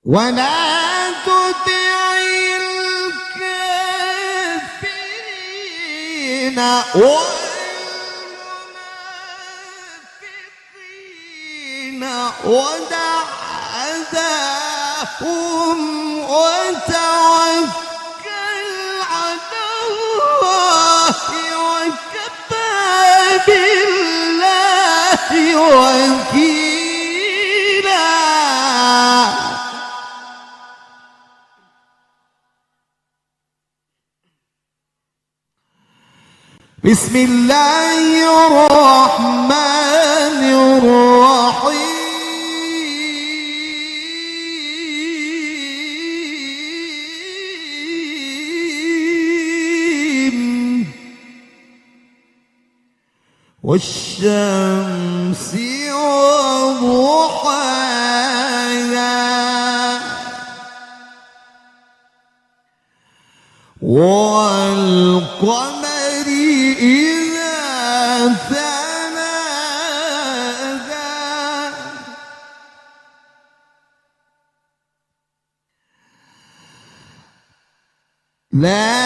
ولا تطع الكافرين والمنافقين ودع أذاهم وتوكل على الله وكفى بالله وكيلا. بسم الله الرحمن الرحيم والشمس وضحاها والقمر إذا تناهى لا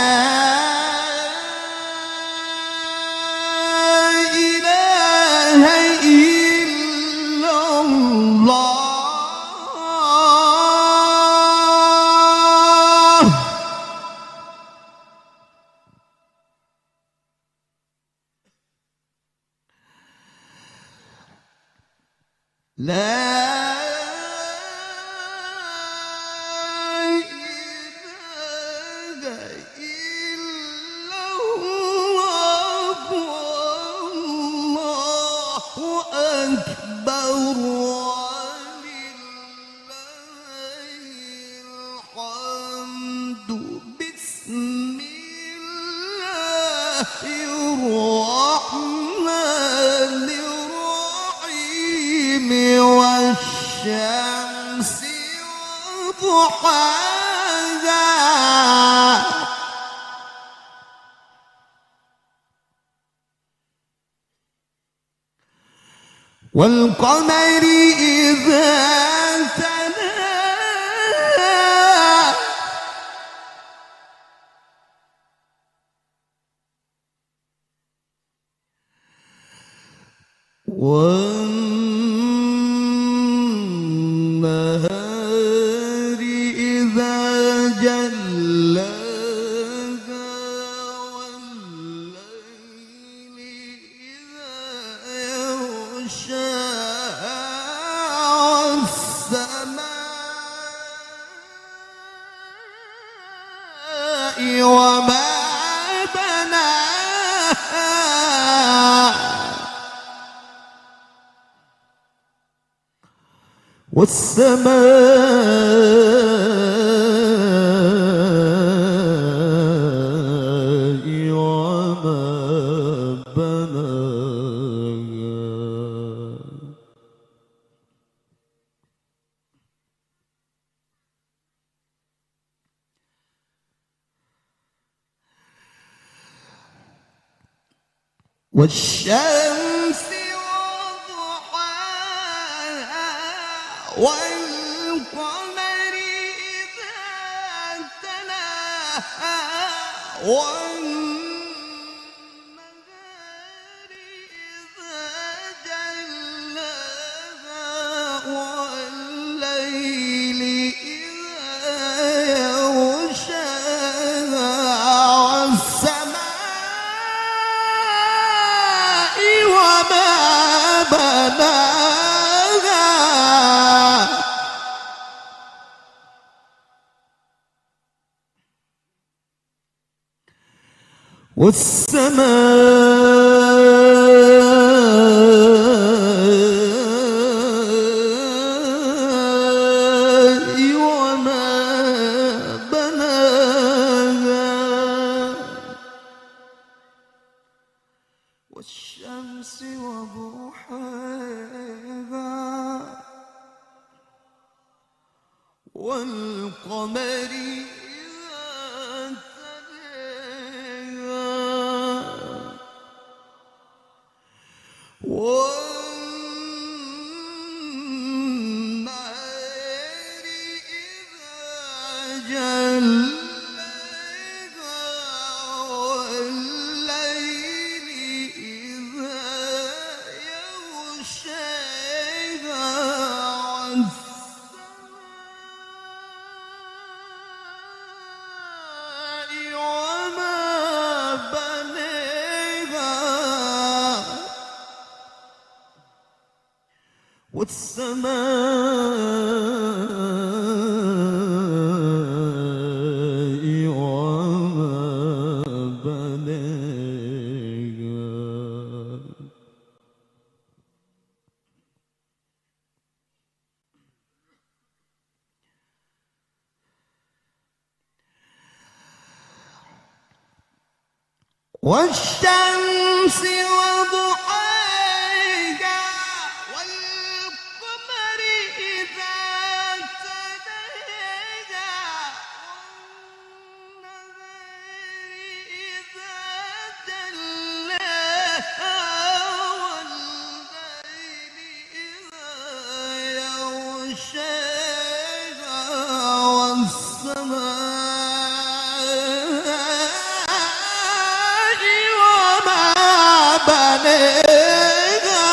إله إلا الله. لا إله إلا الله والله أكبر ولله الحمد. بسم الله الرحمن الرحيم والشمس وضحاها والقمر إذا تلاها والنهار إذا جلاها والليل إذا يغشاها والسماء وما بناها والسماء وما بناها والشمس وضحاها والقمر إذا تلاها والنهار إذا جلاها والليل إذا يغشاها والسماء وما بناها والسماء وما بناها والشمس وضحاها والقمر إذا تلاها والنهار والسماء وما بنيها والشمس وضحاها والقمر إذا تلاها والنهار إذا جلاها والليل إذا يغشاها والسماء بنيها.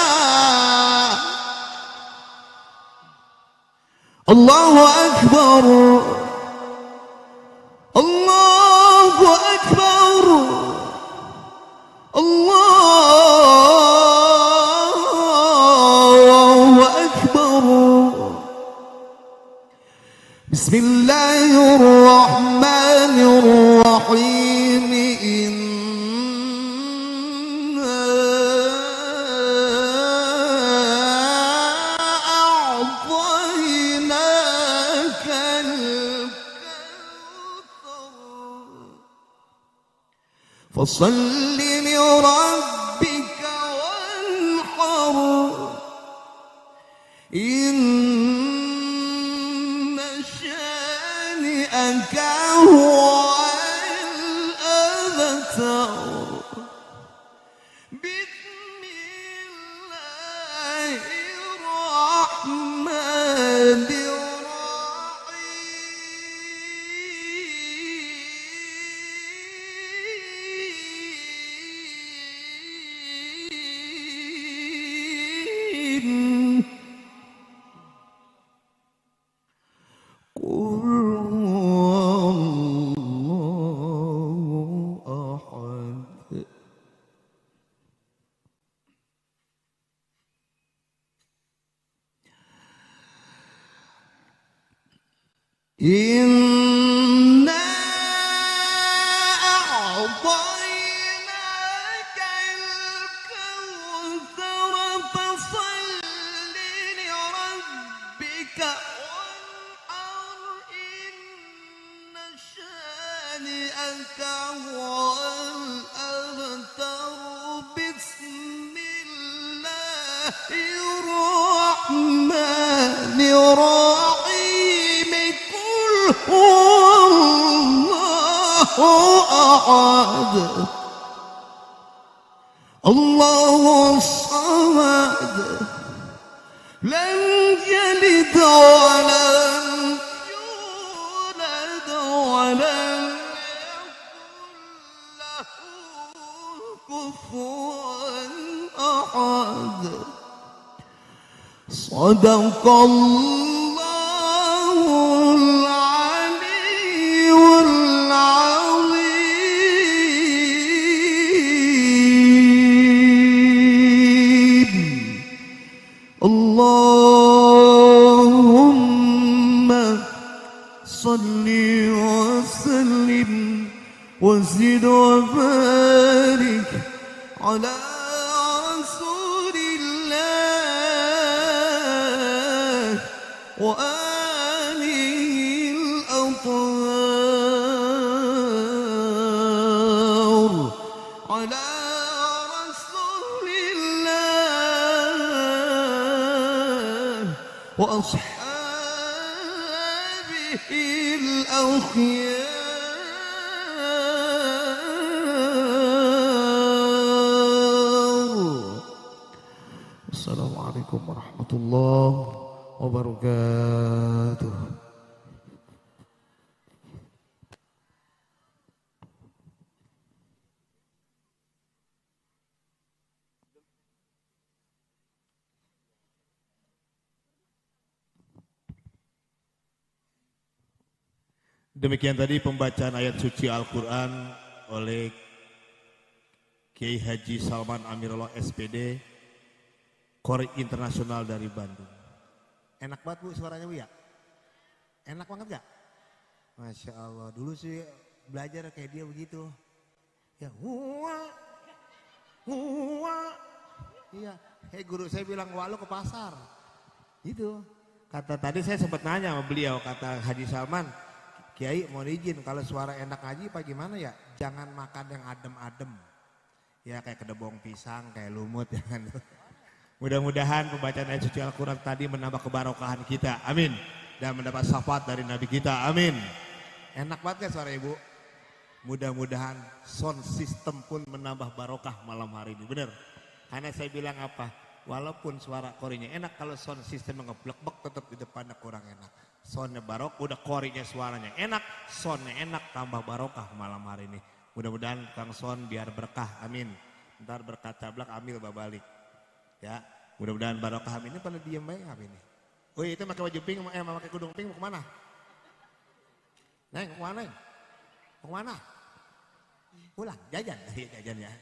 الله أكبر الله أكبر الله أكبر. بسم الله الرحمن الرحيم. فصل لربك وانحر إن شانئك هو الأبتر. بسم الله الرحمن قل هو الله أحد. إنا أعطيناك الكوثر فصل لربك وانحر إن شانئك هو الأبتر. بسم الله الرحمن الرحيم. هو الله أحد الله الصمد لم يلد ولم يولد ولم يكن له كفوا أحد. صدق الله العلي العظيم. اللهم صل وسلم وزد وبارك على رسول الله وآله الأطهار. على رسول الله وأصحابه الأخيار. السلام عليكم ورحمة الله وبركاته. Demikian tadi pembacaan ayat suci Al-Quran oleh Kiai Haji Salman Amirullah SPD, Qori Internasional dari Bandung. Enak banget Bu suaranya Bu ya? Enak banget gak? Masya Allah, dulu sih belajar kayak dia begitu. Ya huwa, iya. Guru saya bilang walu ke pasar. Itu. Kata tadi saya sempat nanya sama beliau, kata Haji Salman, Kiai mau izin kalau suara enak ngaji apa gimana ya? Jangan makan yang adem-adem. Ya kayak kedebong pisang, kayak lumut. Jangan. Mudah-mudahan pembacaan ayat suci Al-Quran tadi menambah kebarokahan kita. Amin. Dan mendapat syafaat dari Nabi kita. Amin. Enak banget kan suara ibu? Mudah-mudahan sound system pun menambah barokah malam hari ini. Bener? Karena saya bilang apa? Walaupun suara korinya enak, kalau sound system ngeblek-blek tetap di depannya kurang enak. Soundnya barok, udah korinya suaranya enak, soundnya enak, tambah barokah malam hari ini. Mudah-mudahan Kang Son biar berkah, amin. Ntar berkat cablak ambil babalik. Ya, mudah-mudahan barokah amin. Ini pada diem baik apa ini? Oh itu pakai baju pink, pakai kudung pink mau kemana? Neng, mau kemana? Mau kemana? Pulang, jajan, jajan ya.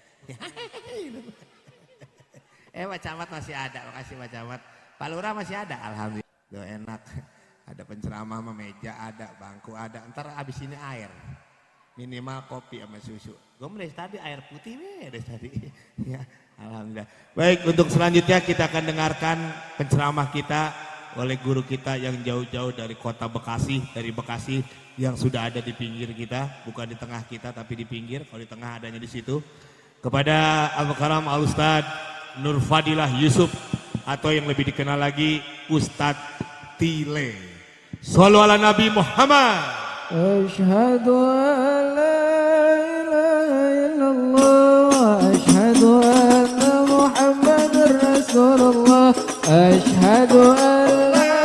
Pak Camat masih ada, makasih Pak Camat. Pak Lurah masih ada, alhamdulillah. Duh, enak, ada penceramah sama meja ada, bangku ada. Ntar abis ini air, minimal kopi sama susu. Gue dari tadi air putih dari tadi. Ya, alhamdulillah. Baik, untuk selanjutnya kita akan dengarkan penceramah kita oleh guru kita yang jauh-jauh dari kota Bekasi, dari Bekasi yang sudah ada di pinggir kita, bukan di tengah kita tapi di pinggir. Kalau di tengah adanya di situ. Kepada Al-Karam Al-Ustad Nur Fadilah Yusuf atau yang lebih dikenal lagi Ustadz Tile. Shallu ala Nabi Muhammad. Asyhadu an la ilaha illallah, asyhadu anna Muhammadar Rasulullah, asyhadu an la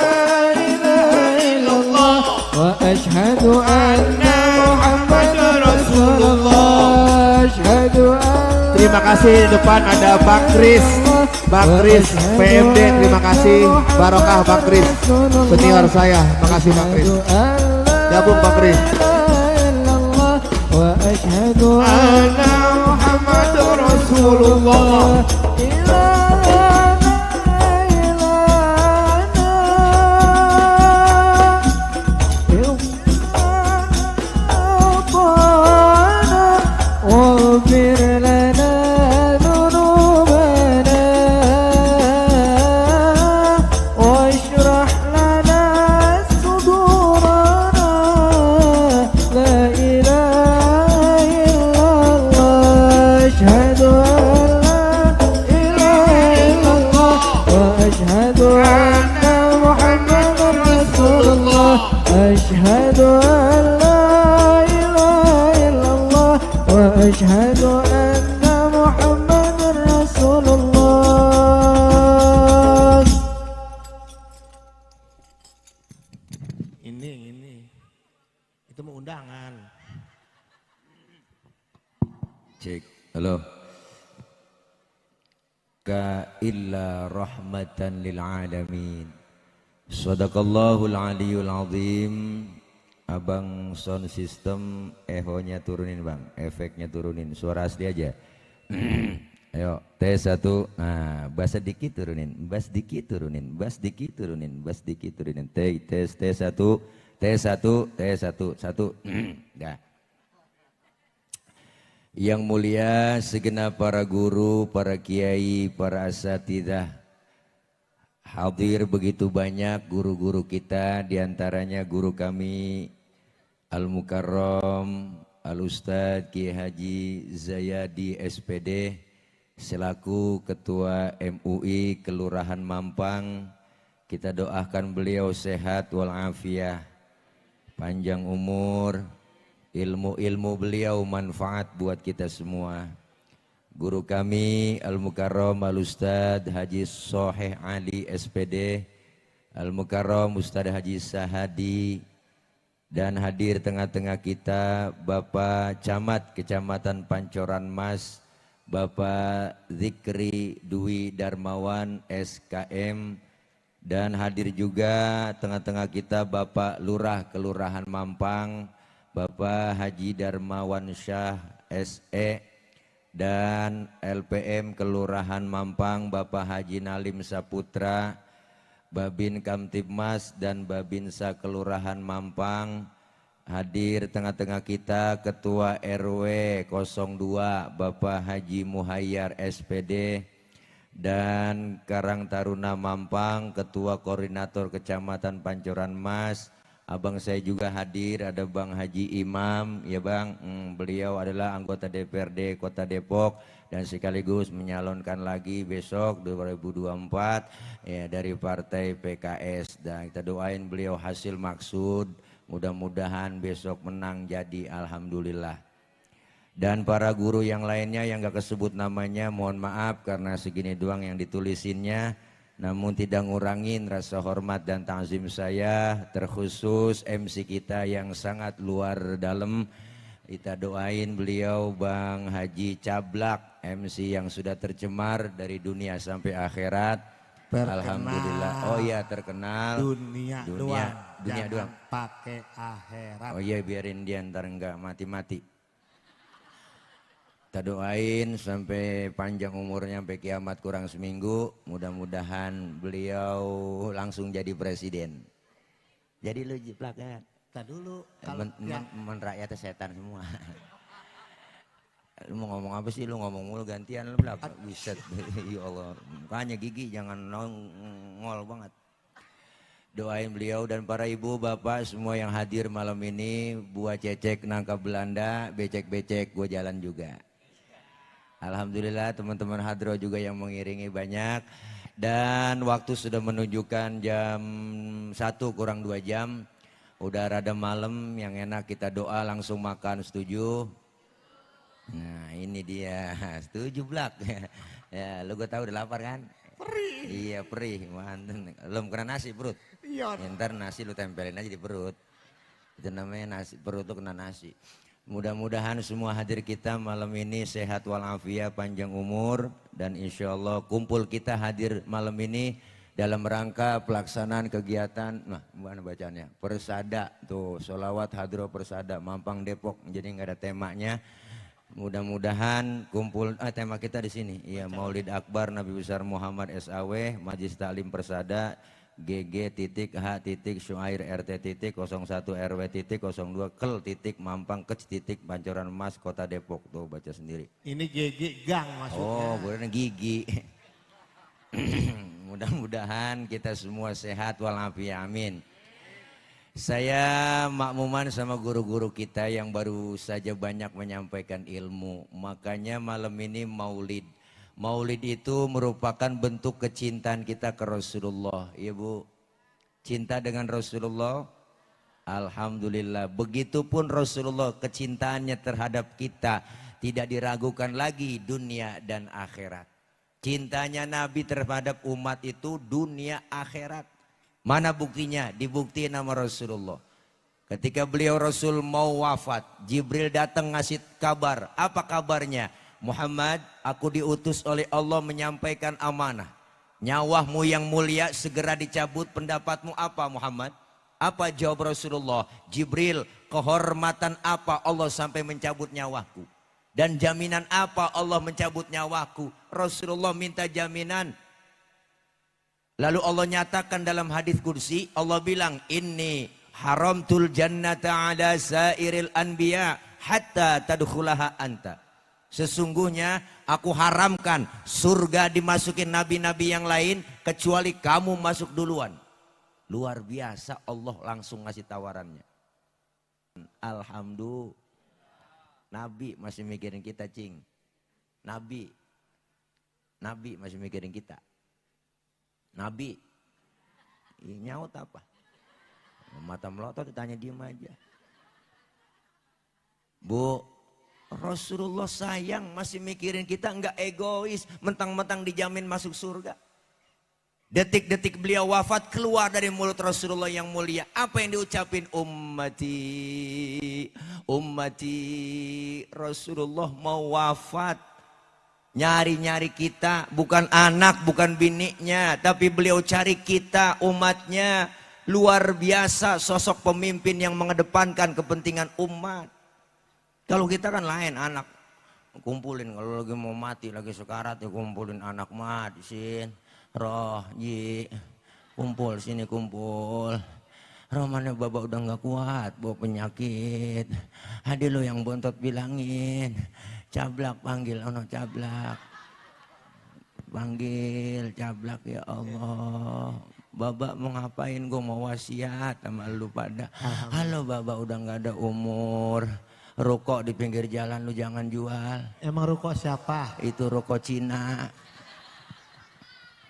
ilaha illallah wa asyhadu anna Muhammadar Rasulullah, asyhadu an. Terima kasih, di depan ada Bang Kris PMD, terima kasih. Barokah Bang Kris, senior saya. Terima kasih Bang Kris. Gabung Bang Kris. Wa asyhadu anna Muhammadur Rasulullah. Asyhadu an la ilaha illallah wa asyhadu anna Muhammadar Rasulullah. Ini itu mau undangan. Cek, halo. Ka illa rahmatan lil alamin. Sadaqallahul aliyul azim. Abang sound system ehonya turunin bang, efeknya turunin, suara asli aja. Ayo tes satu, nah bass dikit turunin, bass dikit turunin, bass dikit turunin, bass dikit turunin. Tes satu, satu. Dah. Yang mulia segenap para guru, para kiai, para asatidzah, hadir begitu banyak guru-guru kita, diantaranya guru kami Al-Mukarram Al-Ustadz Kiai Haji Zayadi SPD selaku Ketua MUI Kelurahan Mampang. Kita doakan beliau sehat walafiat, panjang umur, ilmu-ilmu beliau manfaat buat kita semua. Guru kami Al-Mukarram Al-Ustadz Haji Soheh Ali SPD, Al-Mukarram Ustadz Haji Sahadi, dan hadir tengah-tengah kita Bapak Camat Kecamatan Pancoran Mas, Bapak Zikri Dwi Darmawan SKM, dan hadir juga tengah-tengah kita Bapak Lurah Kelurahan Mampang, Bapak Haji Darmawan Syah SE, dan LPM Kelurahan Mampang Bapak Haji Nalim Saputra, Babin Kamtibmas dan Babinsa Kelurahan Mampang. Hadir tengah-tengah kita Ketua RW 02 Bapak Haji Muhayyar SPD, dan Karang Taruna Mampang Ketua Koordinator Kecamatan Pancoran Mas. Abang saya juga hadir, ada Bang Haji Imam, ya Bang, beliau adalah anggota DPRD Kota Depok dan sekaligus menyalonkan lagi besok 2024 ya dari Partai PKS, dan kita doain beliau hasil maksud, mudah-mudahan besok menang jadi alhamdulillah. Dan para guru yang lainnya yang gak kesebut namanya mohon maaf karena segini doang yang ditulisinnya. Namun tidak ngurangin rasa hormat dan ta'zim saya, terkhusus MC kita yang sangat luar dalam. Kita doain beliau Bang Haji Cablak, MC yang sudah tercemar dari dunia sampai akhirat. Alhamdulillah. Oh iya terkenal. Dunia doang. Dunia Jangan doang. pakai akhirat. Oh iya biarin dia ntar enggak mati-mati. Kita doain sampai panjang umurnya sampai kiamat kurang seminggu. Mudah-mudahan beliau langsung jadi presiden. Jadi lu jiplak ya. Kita dulu. Kalau rakyatnya setan semua. Lu mau ngomong apa sih? Lu ngomong mulu gantian lu belakang. Buset. Ya Allah. Makanya gigi jangan nongol banget. Doain beliau dan para ibu bapak semua yang hadir malam ini. Buat cecek nangka Belanda, becek-becek gue jalan juga. Alhamdulillah teman-teman hadro juga yang mengiringi banyak. Dan waktu sudah menunjukkan jam 1 kurang 2 jam. Udah rada malam, yang enak kita doa langsung makan, setuju? Nah ini dia, setuju Blak. Ya lu gue tahu udah lapar kan? perih. Iya perih, mantan. Belum kena nasi perut. Iya. Ya, ntar nasi lu tempelin aja di perut. Itu namanya nasi, perut tuh kena nasi. Mudah-mudahan semua hadir kita malam ini sehat walafiat, panjang umur, dan insya Allah kumpul kita hadir malam ini dalam rangka pelaksanaan kegiatan, nah mana bacanya, Persada, tuh sholawat hadro Persada Mampang Depok, jadi nggak ada temanya. Mudah-mudahan kumpul, tema kita di sini, ya Maulid Akbar Nabi Besar Muhammad SAW, Majlis Taklim Persada, GG.H. Syuair RT.01 RW.02 Kel. Mampang Kec. Pancoran Mas Kota Depok. Tuh baca sendiri. Ini GG gang maksudnya. Oh gue gigi. Mudah-mudahan kita semua sehat walafiat, amin. Saya makmuman sama guru-guru kita yang baru saja banyak menyampaikan ilmu. Makanya malam ini maulid. Maulid itu merupakan bentuk kecintaan kita ke Rasulullah. Iya Bu, cinta dengan Rasulullah. Alhamdulillah. Begitupun Rasulullah kecintaannya terhadap kita tidak diragukan lagi dunia dan akhirat. Cintanya Nabi terhadap umat itu dunia akhirat. Mana buktinya? Dibuktiin nama Rasulullah. Ketika beliau Rasul mau wafat, Jibril datang ngasih kabar. Apa kabarnya? Muhammad, aku diutus oleh Allah menyampaikan amanah. Nyawamu yang mulia segera dicabut. Pendapatmu apa Muhammad? Apa jawab Rasulullah? Jibril, kehormatan apa Allah sampai mencabut nyawaku? Dan jaminan apa Allah mencabut nyawaku? Rasulullah minta jaminan. Lalu Allah nyatakan dalam hadis kursi, Allah bilang, inni haramtul jannata ala sairil anbiya hatta tadkhulaha anta. Sesungguhnya aku haramkan surga dimasukin nabi-nabi yang lain kecuali kamu masuk duluan. Luar biasa, Allah langsung ngasih tawarannya. Alhamdulillah. Nabi masih mikirin kita, cing. Nabi masih mikirin kita. Nabi nyaut apa? Mata melotot ditanya diem aja. Bu, Rasulullah sayang masih mikirin kita, enggak egois, mentang-mentang dijamin masuk surga. Detik-detik beliau wafat keluar dari mulut Rasulullah yang mulia. Apa yang diucapin? Ummati, ummati. Rasulullah mau wafat. Nyari-nyari kita, bukan anak, bukan biniknya, tapi beliau cari kita, umatnya. Luar biasa sosok pemimpin yang mengedepankan kepentingan umat. Kalau kita kan lain, anak kumpulin kalau lagi mau mati, lagi sekarat ya kumpulin anak mati sin. Roh, ji, kumpul sini kumpul. Romannya bapak udah nggak kuat, bawa penyakit. Hadi lo yang bontot bilangin, cablak panggil, ono cablak. Panggil cablak ya Allah. Babak mau ngapain, gue mau wasiat sama lu pada. Halo babak udah nggak ada umur. Rokok di pinggir jalan lu jangan jual. Emang rokok siapa? Itu rokok Cina.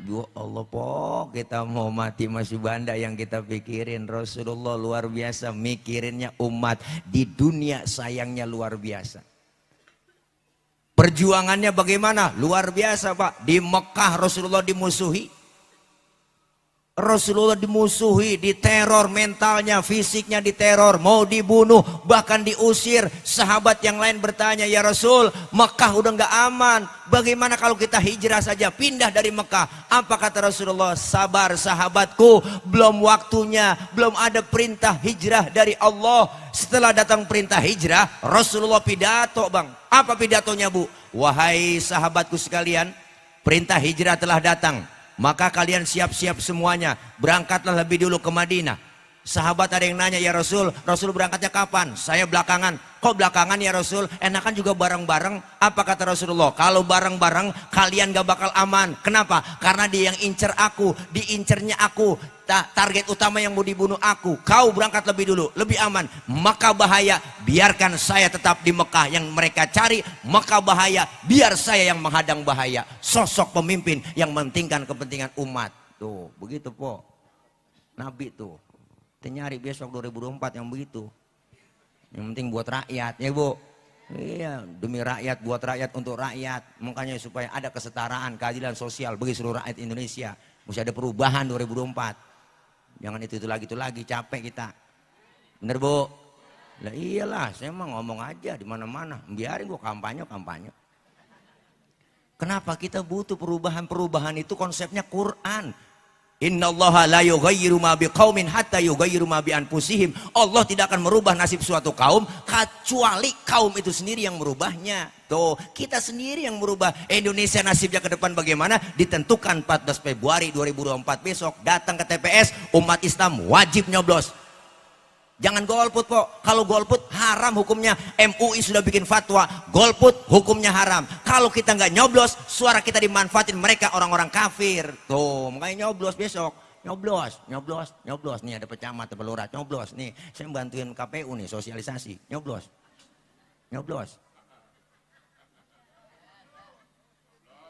Ya Allah po, kita mau mati masih banda yang kita pikirin. Rasulullah luar biasa mikirinnya umat. Di dunia sayangnya luar biasa. Perjuangannya bagaimana? Luar biasa Pak. Di Mekah Rasulullah dimusuhi. Rasulullah dimusuhi, diteror mentalnya, fisiknya diteror, mau dibunuh, bahkan diusir. Sahabat yang lain bertanya, ya Rasul, Mekah udah nggak aman. Bagaimana kalau kita hijrah saja, pindah dari Mekah? Apa kata Rasulullah? Sabar sahabatku, belum waktunya, belum ada perintah hijrah dari Allah. Setelah datang perintah hijrah, Rasulullah pidato bang. Apa pidatonya bu? Wahai sahabatku sekalian, perintah hijrah telah datang. Maka kalian siap-siap semuanya, berangkatlah lebih dulu ke Madinah. Sahabat ada yang nanya, ya Rasul, Rasul berangkatnya kapan? Saya belakangan. Kok belakangan ya Rasul? Enakan juga bareng-bareng. Apa kata Rasulullah? Kalau bareng-bareng kalian gak bakal aman. Kenapa? Karena dia yang incer aku, diincernya aku. Target utama yang mau dibunuh aku. Kau berangkat lebih dulu, lebih aman. Maka bahaya, biarkan saya tetap di Mekah. Yang mereka cari, maka bahaya, biar saya yang menghadang bahaya. Sosok pemimpin yang mementingkan kepentingan umat. Tuh, begitu po. Nabi tuh. Kita nyari besok 2024 yang begitu. Yang penting buat rakyat, ya bu. Iya, demi rakyat, buat rakyat, untuk rakyat. Makanya supaya ada kesetaraan, keadilan sosial bagi seluruh rakyat Indonesia. Mesti ada perubahan 2024. Jangan itu lagi, capek kita. Bener bu? Lah iyalah, saya mah ngomong aja di mana-mana. Biarin gua kampanye. Kenapa kita butuh perubahan itu konsepnya Quran. Innallaha la yughayyiru ma biqaumin hatta yughayyiru ma bi anfusihim. Allah tidak akan merubah nasib suatu kaum kecuali kaum itu sendiri yang merubahnya. Tuh, kita sendiri yang merubah. Indonesia nasibnya ke depan bagaimana? Ditentukan 14 Februari 2024 besok. Datang ke TPS, umat Islam wajib nyoblos. Jangan golput po. Kalau golput haram hukumnya. MUI sudah bikin fatwa, golput hukumnya haram. Kalau kita nggak nyoblos, suara kita dimanfaatin mereka orang-orang kafir. Tuh, makanya nyoblos besok. Nyoblos. Nih ada pecamat, ada lurah, nyoblos. Nih, saya bantuin KPU nih sosialisasi. Nyoblos.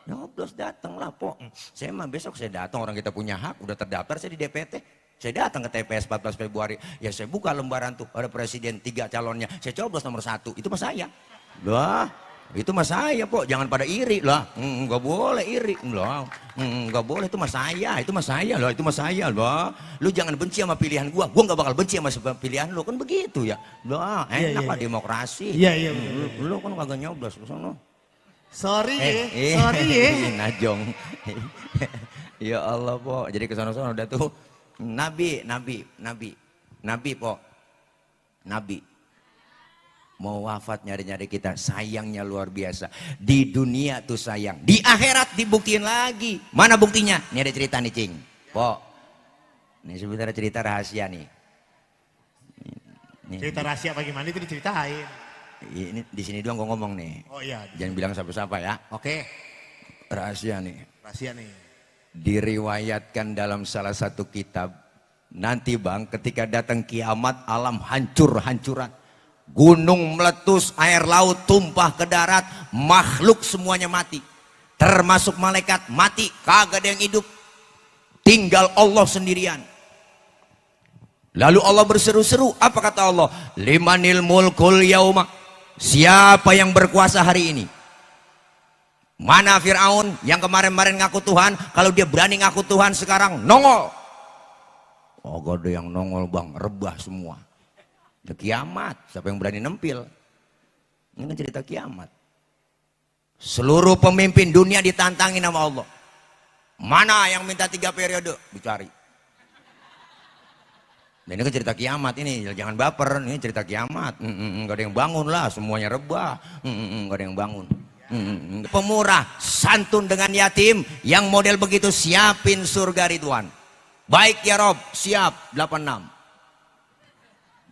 Nyoblos datanglah po. Saya mah besok saya datang, orang kita punya hak, udah terdaftar saya di DPT. Saya datang ke TPS 14 Februari, ya saya buka lembaran tuh, ada presiden 3 calonnya, saya coblos nomor 1, itu mas saya. Lah, itu mas saya po, jangan pada iri lah, nggak boleh iri lah, nggak boleh, itu mas saya loh, itu mas saya loh. Lu jangan benci sama pilihan gua nggak bakal benci sama pilihan lu, kan begitu ya. Lah, enak lah demokrasi. Iya. Lu kan kagak nyoblos, lu sono. Sorry ya. Najong. Ya Allah po, jadi kesana-sana udah tuh. Nabi po, Nabi mau wafat nyari-nyari kita, sayangnya luar biasa. Di dunia tuh sayang, di akhirat dibuktiin lagi. Mana buktinya? Ini ada cerita nih cing, po. Ini sebenarnya cerita rahasia nih. Cerita rahasia bagaimana itu diceritain? Ini di sini doang gua ngomong nih. Oh iya. Jangan bilang siapa-siapa ya. Oke. Rahasia nih. Rahasia nih. Diriwayatkan dalam salah satu kitab, nanti bang ketika datang kiamat alam hancur-hancuran, gunung meletus, air laut tumpah ke darat, makhluk semuanya mati, termasuk malaikat mati, kagak ada yang hidup, tinggal Allah sendirian. Lalu Allah berseru-seru, apa kata Allah? Limanil mulkul yauma, siapa yang berkuasa hari ini? Mana Fir'aun yang kemarin-kemarin ngaku Tuhan, kalau dia berani ngaku Tuhan sekarang nongol. Oh gak ada yang nongol bang, rebah semua. Udah kiamat, siapa yang berani nempil? Ini kan cerita kiamat. Seluruh pemimpin dunia ditantangin sama Allah. Mana yang minta 3 periode? Dicari. Dan ini kan cerita kiamat ini, jangan baper, ini cerita kiamat. Gak ada yang bangun lah, semuanya rebah. Gak ada yang bangun. Pemurah, santun dengan yatim, yang model begitu siapin surga Ridwan. Baik ya Rob, siap 86.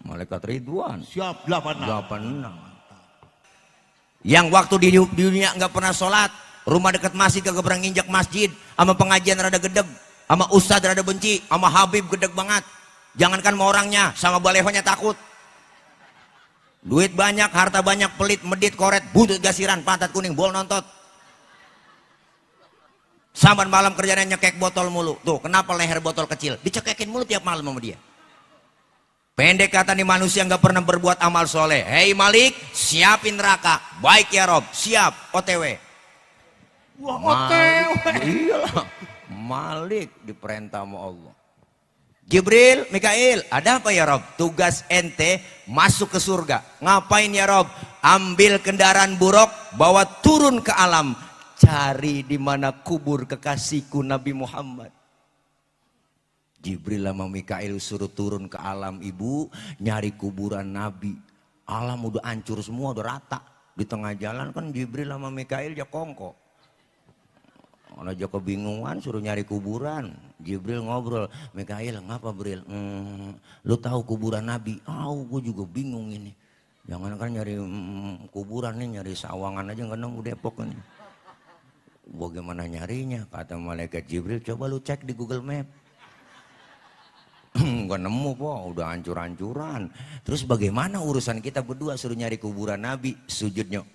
Malaikat Ridwan. Siap 86. 86. Yang waktu di dunia nggak pernah sholat, rumah dekat masjid kagak pernah nginjak masjid, sama pengajian rada gedeg, sama ustadz rada benci, sama Habib gedeg banget. Jangankan mau orangnya, sama balehonya takut. Duit banyak, harta banyak, pelit, medit, koret, buntut gasiran, pantat kuning, bol nontot. Saban malam kerjanya nyekek botol mulu. Tuh, kenapa leher botol kecil? Dicekekin mulu tiap malam sama dia. Pendek kata nih manusia nggak pernah berbuat amal soleh. Hei Malik, siapin neraka. Baik ya Rob, siap. OTW. Wah, Malik, iyalah. Malik diperintah sama Allah. Jibril, Mikail, ada apa ya Rob? Tugas ente masuk ke surga. Ngapain ya Rob? Ambil kendaraan buruk, bawa turun ke alam. Cari di mana kubur kekasihku Nabi Muhammad. Jibril sama Mikail suruh turun ke alam ibu, nyari kuburan Nabi. Alam udah hancur semua, udah rata. Di tengah jalan kan Jibril sama Mikail ya kongko. Aja kebingungan suruh nyari kuburan. Jibril ngobrol, Mikail ngapa Bril? Lu tahu kuburan Nabi? Gue juga bingung ini. Jangan kan nyari kuburan nih, nyari sawangan aja nggak nemu Depok ini. Bagaimana nyarinya? Kata malaikat Jibril, coba lu cek di Google Map. Gak nemu po, udah hancur-hancuran. Terus bagaimana urusan kita berdua suruh nyari kuburan Nabi? Sujudnya.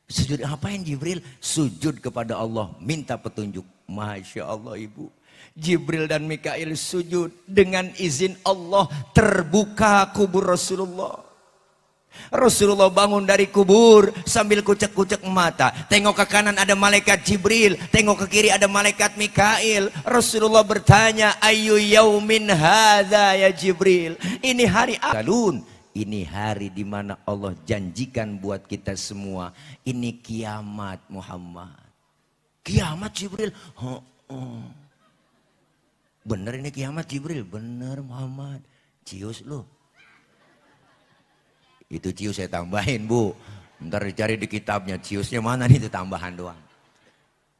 Sujud apain Jibril? Sujud kepada Allah, minta petunjuk. Masya Allah ibu. Jibril dan Mikail sujud, dengan izin Allah terbuka kubur Rasulullah. Rasulullah bangun dari kubur sambil kucek-kucek mata. Tengok ke kanan ada malaikat Jibril, tengok ke kiri ada malaikat Mikail. Rasulullah bertanya, ayu yaumin hadza ya Jibril? Ini hari alun. Ini hari di mana Allah janjikan buat kita semua. Ini kiamat Muhammad. Kiamat Jibril? Bener ini kiamat Jibril? Bener Muhammad. Cius lu. Itu cius saya tambahin bu. Ntar dicari di kitabnya. Ciusnya mana nih, itu tambahan doang.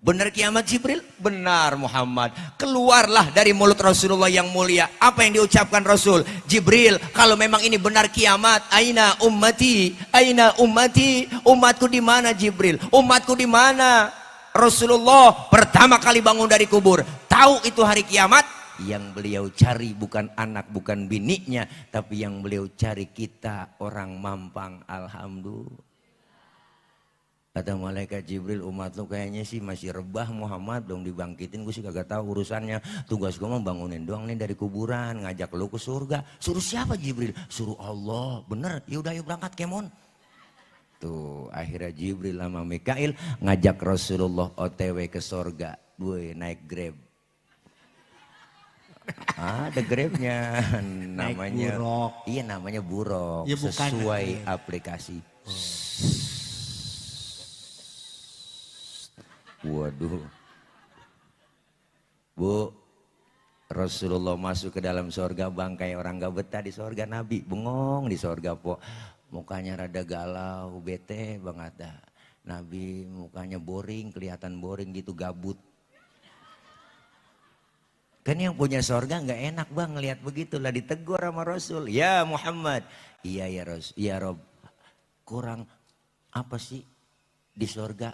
Benar kiamat Jibril? Benar Muhammad. Keluarlah dari mulut Rasulullah yang mulia. Apa yang diucapkan Rasul? Jibril, kalau memang ini benar kiamat, aina ummati? Aina ummati? Umatku di mana Jibril? Umatku di mana? Rasulullah pertama kali bangun dari kubur. Tahu itu hari kiamat? Yang beliau cari bukan anak, bukan bininya, tapi yang beliau cari kita, orang mampang. Alhamdulillah. Kata malaikat Jibril, umat lu kayaknya sih masih rebah Muhammad, dong dibangkitin. Gue sih kagak tahu urusannya. Tugas gue mah bangunin doang nih dari kuburan, ngajak lu ke surga. Suruh siapa Jibril? Suruh Allah. Bener, yaudah yuk berangkat kemon. Tuh akhirnya Jibril sama Mikail ngajak Rasulullah OTW ke surga. Gue naik Grab. Ada Grabnya. Namanya buruk. Iya namanya buruk. Ya, sesuai aplikasi. Waduh. Bu, Rasulullah masuk ke dalam sorga, bangkai orang gak betah di sorga. Nabi bengong di sorga po. Mukanya rada galau, bete banget dah. Nabi mukanya boring, kelihatan boring gitu, gabut. Kan yang punya sorga gak enak bang ngelihat begitu lah, ditegur sama Rasul. Ya Muhammad, iya ya Rasul, ya Rob. Kurang apa sih di sorga?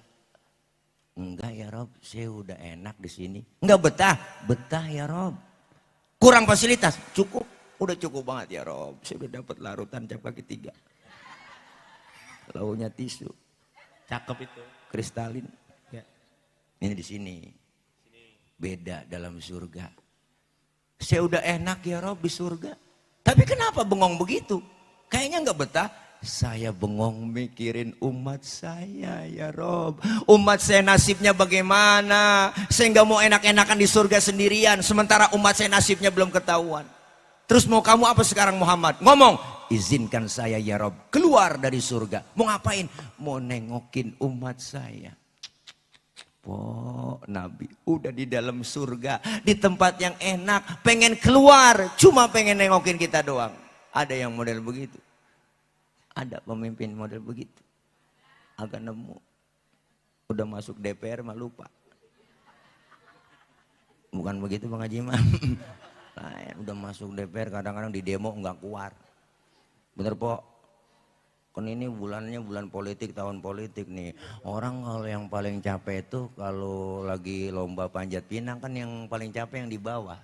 Enggak ya Rob, saya udah enak di sini. Enggak betah? Betah ya Rob. Kurang fasilitas? Cukup, udah cukup banget ya Rob. Saya udah dapat larutan cap kaki 3. Launya tisu. Cakep itu. Kristalin. Ya. Ini di sini. Beda dalam surga. Saya udah enak ya Rob di surga. Tapi kenapa bengong begitu? Kayaknya enggak betah. Saya bengong mikirin umat saya ya Rob. Umat saya nasibnya bagaimana? Saya nggak mau enak-enakan di surga sendirian. Sementara umat saya nasibnya belum ketahuan. Terus mau kamu apa sekarang Muhammad? Ngomong. Izinkan saya ya Rob keluar dari surga. Mau ngapain? Mau nengokin umat saya. Nabi udah di dalam surga, di tempat yang enak, pengen keluar, cuma pengen nengokin kita doang. Ada yang model begitu. Ada pemimpin model begitu. Agak nemu. Udah masuk DPR mah lupa. Bukan begitu Bang Haji Imam. Udah masuk DPR kadang-kadang di demo nggak keluar. Bener po? Kan ini bulannya bulan politik, tahun politik nih. Orang kalau yang paling capek itu kalau lagi lomba panjat pinang kan yang paling capek yang di bawah.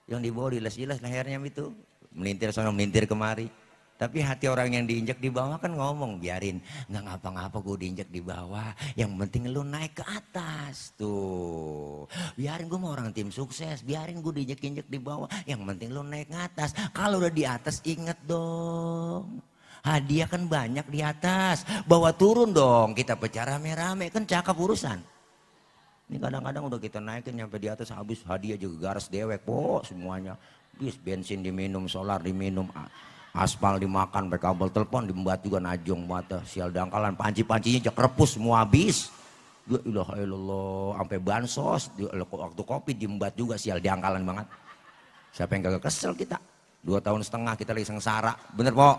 Yang di bawah diles-iles lehernya itu. Melintir sana, melintir kemari. Tapi hati orang yang diinjak di bawah kan ngomong, biarin, nggak ngapa-ngapa gue diinjak di bawah, yang penting lu naik ke atas tuh. Biarin, gue mau orang tim sukses, biarin gue diinjak-injak di bawah, yang penting lu naik ke atas. Kalau udah di atas inget dong, hadiah kan banyak di atas, bawa turun dong, kita pecah rame-rame, kan cakep urusan. Ini kadang-kadang udah kita naikin nyampe di atas, habis hadiah juga garas dewek, semuanya. Bis bensin diminum, solar diminum, aspal dimakan, pakai kabel telepon diembat juga najong mata, sial dangkalan, panci-pancinya jak repus semua habis. Ya ilaha illallah, sampai bansos waktu kopi diembat juga, sial dangkalan banget. Siapa yang kagak kesel kita? 2 tahun setengah kita lagi sengsara, bener po?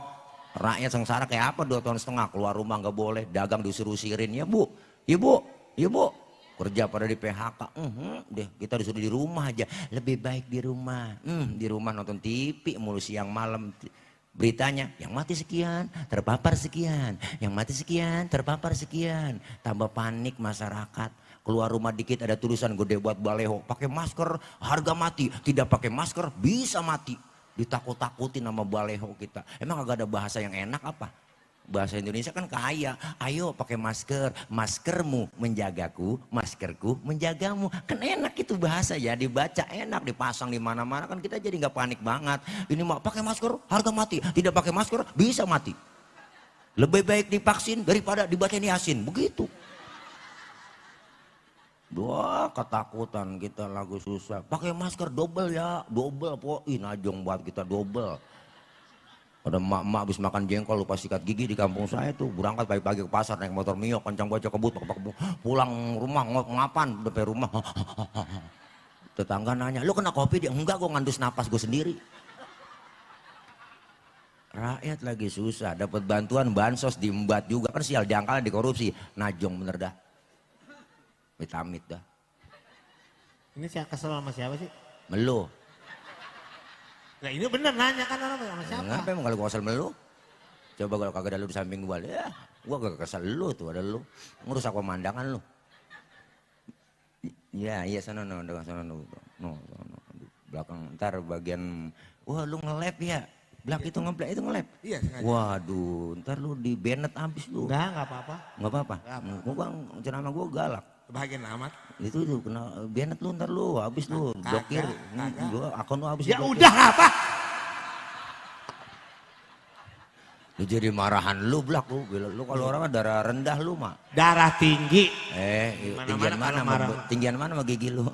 Rakyat sengsara kayak apa 2 tahun setengah, keluar rumah nggak boleh, dagang disuruh-usirin, ya bu, ya bu, ya bu. Kerja pada di PHK, deh kita disuruh di rumah aja, lebih baik di rumah, di rumah nonton TV mulu siang malam. Beritanya, yang mati sekian, terpapar sekian, yang mati sekian, terpapar sekian. Tambah panik masyarakat. Keluar rumah dikit ada tulisan gede buat baleho, pakai masker harga mati, tidak pakai masker bisa mati. Ditakut-takutin sama baleho kita. Emang agak ada bahasa yang enak apa? Bahasa Indonesia kan kaya, ayo pakai masker, maskermu menjagaku, maskerku menjagamu. Kan enak itu bahasa ya, dibaca enak, dipasang di mana-mana kan kita jadi nggak panik banget. Ini mau pakai masker harga mati, tidak pakai masker bisa mati. Lebih baik divaksin daripada dibacain Yasin, begitu. Wah ketakutan kita lagu susah. Pakai masker double ya, double po, najong buat kita double. Ada emak-emak habis makan jengkol lupa sikat gigi di kampung saya tuh, berangkat pagi-pagi ke pasar naik motor Mio kencang baca kebut, pulang rumah ngapan sampai rumah. Tetangga nanya, lu kena kopi dia? Enggak, gue ngandus napas gue sendiri. Rakyat lagi susah, dapat bantuan bansos diembat juga kan, sial jangkal dikorupsi, najong bener dah. Amit dah. Ini saya kesel sama siapa sih? Melu. Nah ini bener nanya kan orang sama siapa? Kenapa emang kalau gue kesel melu? Coba kalau kagak ada lu di samping gue, ya gue gak kesel lu tuh, ada lu. Ngerusak pemandangan lu. Ya iya sana no, belakang ntar bagian, wah lu nge-lab ya? Belak itu nge-lab? Iya sengaja. Waduh, ntar lu di Bennett abis lu. Enggak apa-apa. Enggak apa-apa? Gue kan ceramah gue galak. Bahagian amat. Itu tuh kena Bennett lu ntar lu habis lu blokir. Gua akun lu habis. Ya udah apa? Lu jadi marahan lu Blak lu. Lu kalau orang darah rendah lu mah. Darah tinggi. Tinggian mana? Tinggian mana sama gigi lu?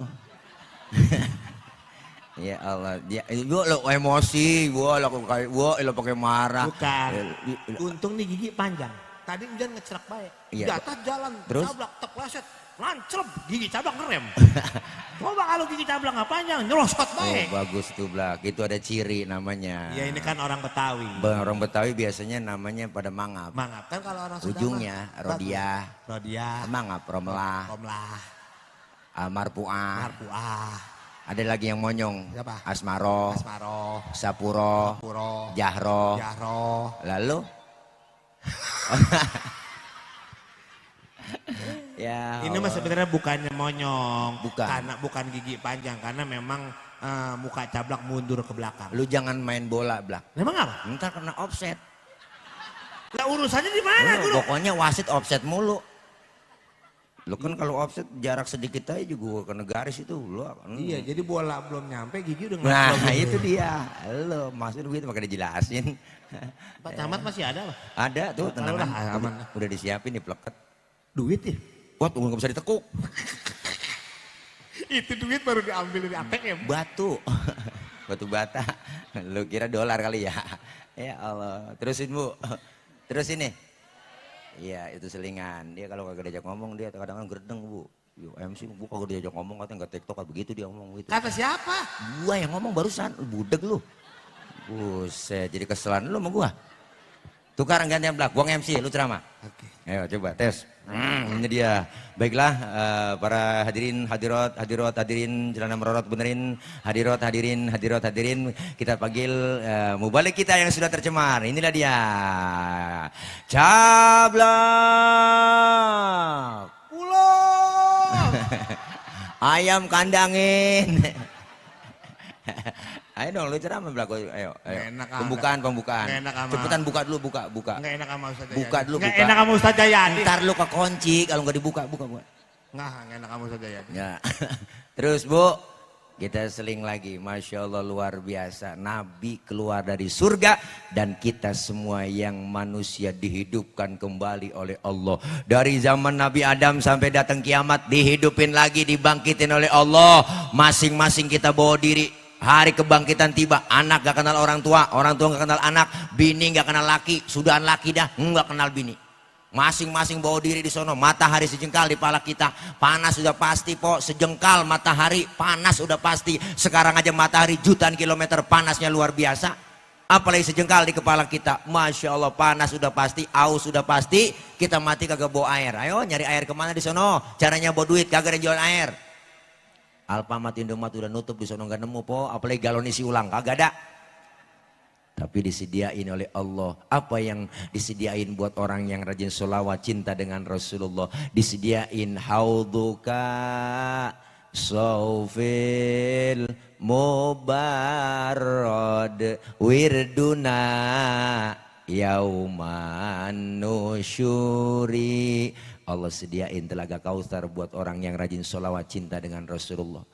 Ya Allah, dia lo emosi, lo pakai marah. Bukan. Untung nih gigi panjang. Tadi hujan ngecerak baik. Iya. Di atas jalan, terus? cablak, terpleset, lancep, gigi cablak ngerem. Coba kalau gigi cablak nggak panjang, nyelosot baik. Oh bagus tuh Blak, itu ada ciri namanya. Ya ini kan orang Betawi. Orang Betawi biasanya namanya pada mangap. Mangap kan kalau orang Sunda. Ujungnya rodiah. Rodiah. Mangap, romlah. Romlah. Marpuah. Marpuah. Ada lagi yang monyong. Siapa? Asmaro. Asmaro. Sapuro. Sapuro. Jahro. Jahro. Lalu? Ya, ini mah sebenarnya bukannya monyong, bukan. Bukan gigi panjang, karena memang muka cablak mundur ke belakang. Lu jangan main bola Blak. Memang apa? Ntar kena offset. Lah urusannya di mana guru? Pokoknya wasit offset mulu. Lu kan kalau offset jarak sedikit aja juga kena garis itu lu. Iya, jadi bola belum nyampe gigi udah nah itu dia. Lu maksud begitu makanya dijelasin. Pak Camat masih ada Pak? Ada tuh, tenang lah, aman. Udah disiapin nih pleket. Duit ya? Wah tunggu gak bisa ditekuk. Itu duit baru diambil dari ATM. Batu. Batu bata. Lu kira dolar kali ya? Ya Allah. Terusin Bu. Terus ini. Iya itu selingan. Dia kalau kagak diajak ngomong dia kadang-kadang gerdeng Bu. Yo, MC gua kagak diajak ngomong katanya enggak TikTok begitu dia ngomong gitu. Kata siapa? Gua yang ngomong barusan, budeg lu. Buset, jadi keselan lu sama gua. Tukar gantian belak, gua MC, lu ceramah. Oke. Ayo coba tes. Ini dia. Baiklah para hadirin, hadirin celana merorot benerin, hadirin. Kita panggil mubalik kita yang sudah tercemar. Inilah dia. Cablak. Pulau. Ayam kandangin. Ayo dong, lu ceramah belakang. Ayo. Nggak enak, Pembukaan. nggak enak sama- Cepetan buka dulu, buka. Nggak enak sama Ustaz Buka Jayadi. dulu, Nggak buka. enak sama Ustaz Jayadi. Ntar lu kekunci kalau nggak dibuka, buka. Nggak enak sama Ustaz Jayadi. Ya. Terus Bu, kita seling lagi. Masya Allah luar biasa. Nabi keluar dari surga dan kita semua yang manusia dihidupkan kembali oleh Allah. Dari zaman Nabi Adam sampai datang kiamat dihidupin lagi, dibangkitin oleh Allah. Masing-masing kita bawa diri. Hari kebangkitan tiba, anak gak kenal orang tua gak kenal anak, bini gak kenal laki, sudahan laki dah, gak kenal bini. Masing-masing bawa diri di sono, matahari sejengkal di pala kita, panas sudah pasti po, sejengkal matahari, panas sudah pasti. Sekarang aja matahari jutaan kilometer, panasnya luar biasa. Apalagi sejengkal di kepala kita, Masya Allah panas sudah pasti, aus sudah pasti, kita mati kagak bawa air. Ayo nyari air kemana di sono, caranya bawa duit, kagak ada jual air. Alfamart, Indomaret udah nutup di sono nggak nemu po, apalagi galon isi ulang kagak ada. Tapi disediain oleh Allah. Apa yang disediain buat orang yang rajin sholawat cinta dengan Rasulullah? Disediain hauduka saufil mubarrad wirduna yauman nusyuri. Allah sediain telaga Kautsar buat orang yang rajin sholawat cinta dengan Rasulullah.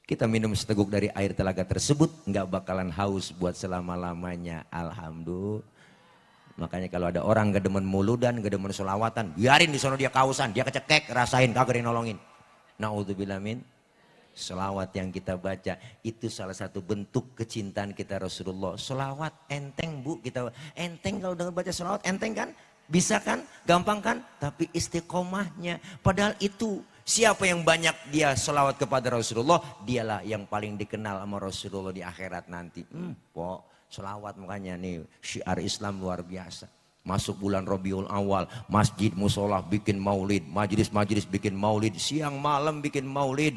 Kita minum seteguk dari air telaga tersebut, nggak bakalan haus buat selama-lamanya. Alhamdulillah. Makanya kalau ada orang gak demen muludan, gak demen sholawatan, biarin di sana dia kausan, dia kecekek, rasain kagak nolongin. Naudzubillah min. Sholawat yang kita baca itu salah satu bentuk kecintaan kita Rasulullah. Sholawat enteng Bu, kita enteng kalau dengar baca sholawat enteng kan? Bisa kan? Gampang kan? Tapi istiqomahnya. Padahal itu siapa yang banyak dia sholawat kepada Rasulullah, dialah yang paling dikenal sama Rasulullah di akhirat nanti. Sholawat makanya nih syiar Islam luar biasa. Masuk bulan Rabiul Awal, masjid musola bikin maulid, majelis-majelis bikin maulid, siang malam bikin maulid.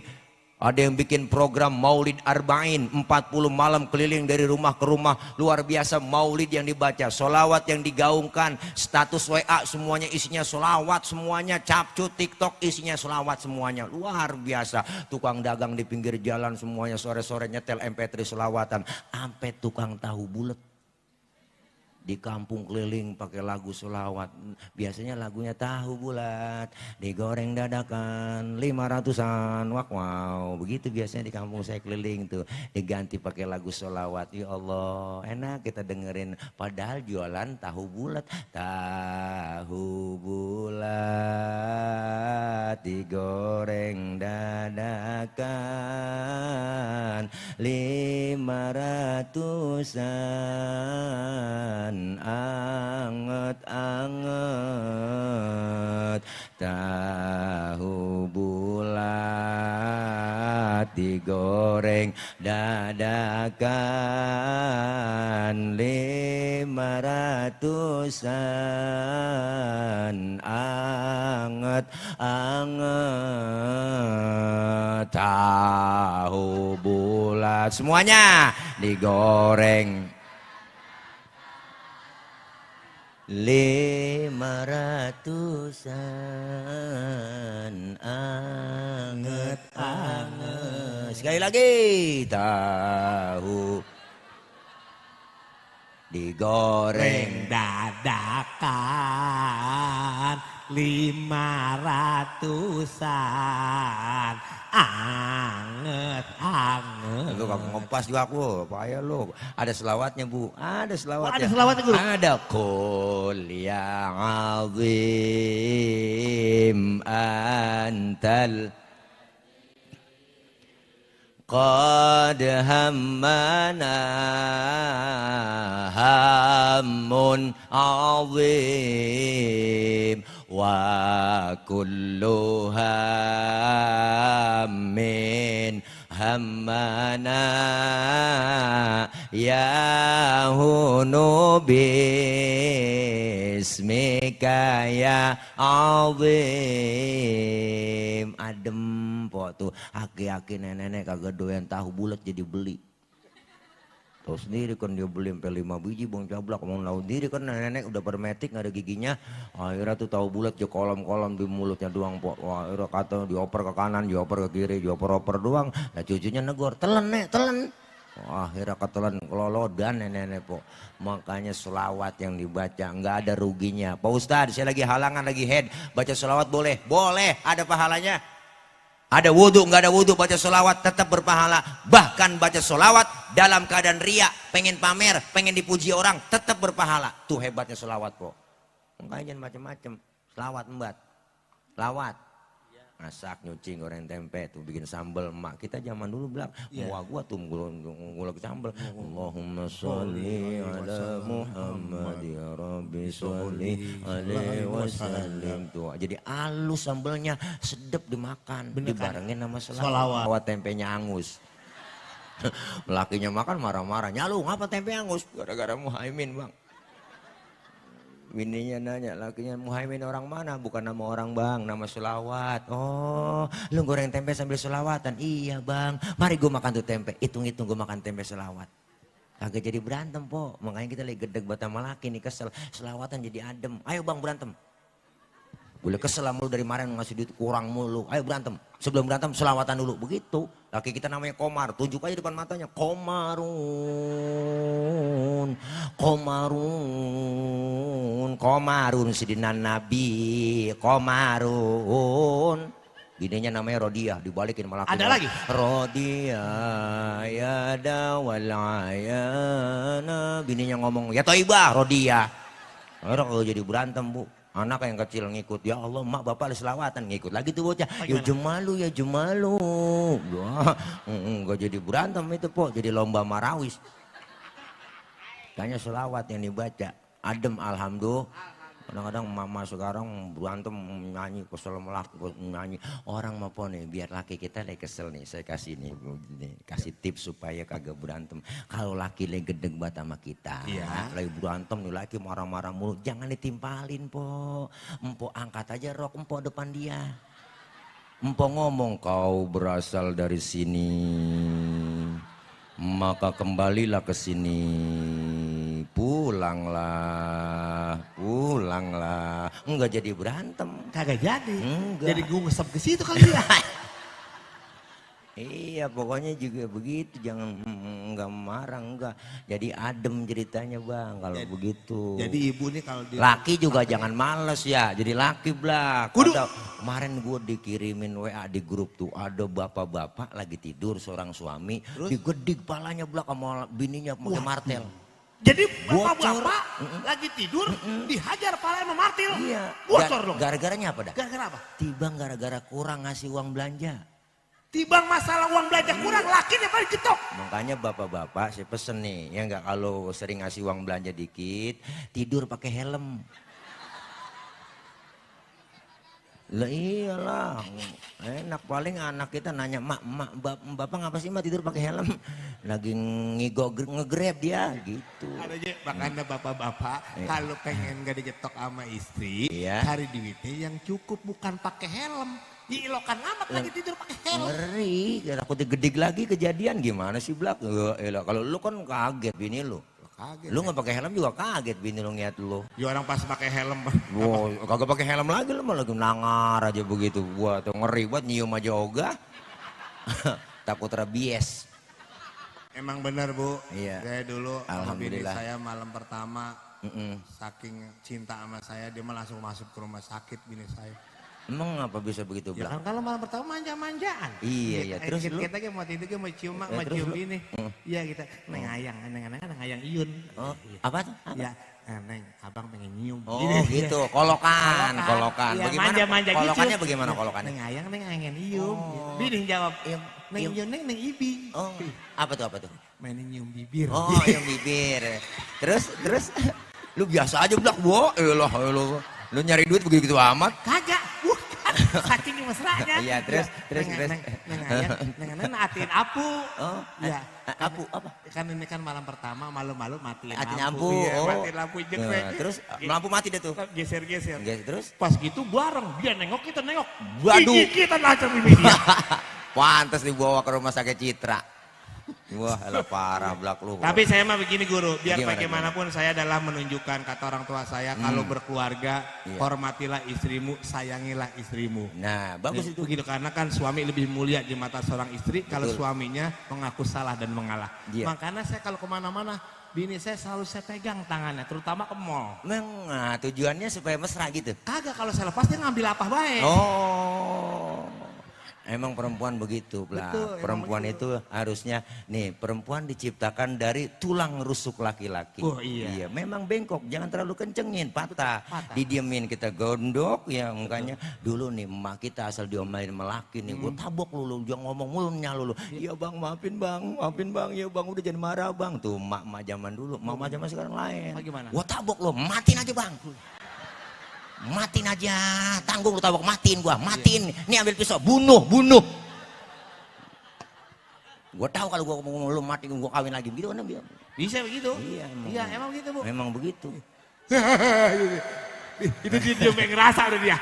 Ada yang bikin program Maulid Arba'in, 40 malam keliling dari rumah ke rumah, luar biasa maulid yang dibaca, solawat yang digaungkan, status WA semuanya isinya solawat, semuanya capcut TikTok isinya solawat semuanya, luar biasa. Tukang dagang di pinggir jalan semuanya sore-sore nyetel MP3 solawatan, sampai tukang tahu bulat di kampung keliling pakai lagu solawat. Biasanya lagunya tahu bulat digoreng dadakan 500-an wow begitu biasanya di kampung saya keliling tuh, diganti pakai lagu solawat. Ya Allah enak kita dengerin, padahal jualan tahu bulat digoreng dadakan 500-an anget-anget tahu bulat digoreng dadakan 500-an anget-anget tahu bulat semuanya digoreng 500-an anget-anget. Sekali lagi tahu digoreng dadakan 500-an anget-anget. Lu kamu ngepas juga aku, payah lu. Ada selawatnya Bu, ada selawatnya. Ada selawatnya Guru. Ada qul ya azim antal qad hammana hammun azim wa kullu hammin hammana ya hunu bismika ya azim. Adem po tuh, aki-aki nenek-nenek kagak doyan tahu bulat jadi beli. Tahu sendiri kan dia beli sampai 5 biji bang cablak, mau tahu sendiri kan nenek udah permetik nggak ada giginya, akhirnya tuh tahu bulat ya kolam-kolam di mulutnya doang po. Wah, akhirnya kata dioper ke kanan, dioper ke kiri, dioper-oper doang. Nah cucunya negor, telan nek, telan. Wah, akhirnya ketelan kelolodan nenek-nenek po. Makanya selawat yang dibaca nggak ada ruginya. Pak Ustadz, saya lagi halangan, lagi head, baca selawat boleh? Boleh, ada pahalanya. Ada wudhu, nggak ada wudhu, baca sholawat tetap berpahala. Bahkan baca sholawat dalam keadaan ria, pengen pamer, pengen dipuji orang, tetap berpahala. Tuh hebatnya sholawat po. Makanya jangan macam-macam. Sholawat embat, lawat. Masak, nyuci, goreng tempe, tuh bikin sambal. Emak kita zaman dulu bilang, muak gua tuh ngulek sambal. Allahumma sholli ala Muhammad ya Rabbi sholli alaihi wasallim. Tuh jadi halus sambalnya, sedep dimakan. Dibarengin sama selawat. Tempenya angus. Lakinya makan marah-marah, nyalu ngapa tempe angus? Gara-gara Muhaimin bang. Bininya nanya, lakinya Muhaimin orang mana? Bukan nama orang bang, nama selawat. Oh, lu goreng tempe sambil selawatan? Iya bang, mari gue makan tuh tempe. Hitung-hitung gue makan tempe selawat. Kagak jadi berantem po, makanya kita lagi gedeg buat sama laki nih kesel. Selawatan jadi adem, ayo bang berantem. Gue kesel sama lu dari kemarin ngasih duit kurang mulu. Ayo berantem, sebelum berantem selawatan dulu. Begitu, laki kita namanya Komar, tunjuk aja depan matanya. Komarun, Komarun, Komarun sidinan Nabi, Komarun. Bininya namanya Rodia, dibalikin malah. Ada lagi? Rodia, ya dawal ayana. Bininya ngomong, ya Toibah, Rodia. Akhirnya kalau jadi berantem bu. Anak yang kecil ngikut, ya Allah mak bapak selawatan, ngikut lagi tuh bocah, ya jemalu ya jemalu. Enggak jadi berantem itu po, jadi lomba marawis. Kayaknya selawat yang dibaca, adem alhamdulillah. Kadang-kadang mama sekarang berantem nyanyi, kesel melak nyanyi. Orang mau po nih, biar laki kita lagi kesel nih, saya kasih nih, kasih tips supaya kagak berantem. Kalau laki lagi gedeg banget sama kita, lagi berantem nih laki marah-marah mulu, jangan ditimpalin po. Empo angkat aja rok empo depan dia. Empo ngomong, kau berasal dari sini, maka kembalilah ke sini. Pulanglah, pulanglah. Enggak jadi berantem. Kagak jadi. Enggak. Jadi gue ngesep ke situ kali ya. Iya pokoknya juga begitu, jangan enggak marah enggak. Jadi adem ceritanya bang kalau begitu. Jadi ibu nih kalau dia laki juga jangan males ya, jadi laki belak. Kudu. Kemarin gue dikirimin WA di grup tuh, ada bapak-bapak lagi tidur seorang suami, digedik palanya belak sama bininya pakai martel. Jadi bapak-bapak lagi tidur dihajar pala sama martil. Iya. Bocor dong. Gara-garanya apa dah? Gara-gara apa? Tibang gara-gara kurang ngasih uang belanja. Tibang masalah uang belanja kurang, lakinya paling getok. Makanya bapak-bapak saya pesen nih, ya enggak, kalau sering ngasih uang belanja dikit, tidur pakai helm. Lah iyalah, enak. Paling anak kita nanya, mak, bapak ngapa sih mak tidur pakai helm? Lagi nge-grab dia gitu. Ada aja makanya bapak-bapak kalau pengen gak digetok sama istri, cari duitnya yang cukup, bukan pakai helm. Ilokan amat lagi tidur pakai helm. Ngeri, aku digedik lagi kejadian gimana sih Blak? Kalau lu kan kaget bini lu. Kaget. Lu nggak pakai helm juga kaget bini lu ngeliat lu. Ya orang pas pakai helm. Wow, kagak pakai helm lagi lu malah lagi nangar aja begitu. Gua tuh ngeri buat nyium aja ogah. Takut rabies. Emang benar bu. Iya. Saya dulu sama bini Alhamdulillah. saya malam pertama saking cinta sama saya, dia mah langsung masuk ke rumah sakit bini saya. Emang apa bisa begitu Ya Blak? kan kalau malam pertama manja-manjaan. Iya, terus lu? Kita mau tidur mau cium mak, mau cium ini. Iya kita neng ayang, neng ayang Iyun. Oh, apa tuh? Apa? Ya, neng abang pengen nyium. Oh gitu, kolokan. Iya, Bagaimana manja-manja gitu. kolokannya bagaimana kolokannya? Neng ayang nyium. Bini jawab, neng Iyun neng Ibi. Oh, apa tuh? Mainin nyium bibir. Oh, yang bibir. Terus lu biasa aja Blak, bo. Elah. Lu nyari duit begitu amat? Kagak, bukan. Saking mesranya. Iya, terus. Neng atiin apu. Oh, Ya, apu apa? kan ini kan malam pertama, malu-malu matiin Matiin lampu. lampu, Iya, oh. matiin lampu jepret. Nah, terus lampu mati deh tuh. Geser-geser. Guys, terus? Pas gitu bareng, dia nengok kita nengok. Waduh. Gigi kita macam ini dia. Pantes dibawa ke rumah sakit Citra. Wah, elah parah blak lu. Tapi saya mah begini guru, biar Gimana, bagaimanapun saya adalah menunjukkan kata orang tua saya kalau berkeluarga, Iya. hormatilah istrimu, sayangilah istrimu. Nah, bagus itu. Begitu karena kan suami lebih mulia di mata seorang istri kalau Betul. suaminya mengaku salah dan mengalah. Iya. Makanya saya kalau kemana-mana, bini saya selalu saya pegang tangannya, terutama ke mall. Nah, tujuannya supaya mesra gitu. Kagak kalau saya lepas dia ngambil apa baik. Oh. Emang perempuan begitu, Blak. Betul, emang Perempuan begitu. itu harusnya, nih perempuan diciptakan dari tulang rusuk laki-laki. Oh, iya. Memang bengkok, jangan terlalu kencengin, patah. patah. Didiemin kita gondok, ya makanya dulu nih emak kita asal diomelin sama laki nih, gue tabok lu, jangan ngomong mulu nyal lu. Iya bang, maafin bang, ya bang udah jangan marah bang. Tuh emak zaman dulu, emak zaman sekarang lain. Bagaimana? Gue tabok lu, matiin aja bang. Matiin aja, tanggung lu tabok, matiin gua, matiin. Nih ambil pisau, bunuh. Gua tahu kalau gua ngomong lu mati gua kawin lagi gitu kan dia. Bisa begitu? Iya, Emang gitu bu. Memang begitu. Itu dia yang ngerasa udah dia.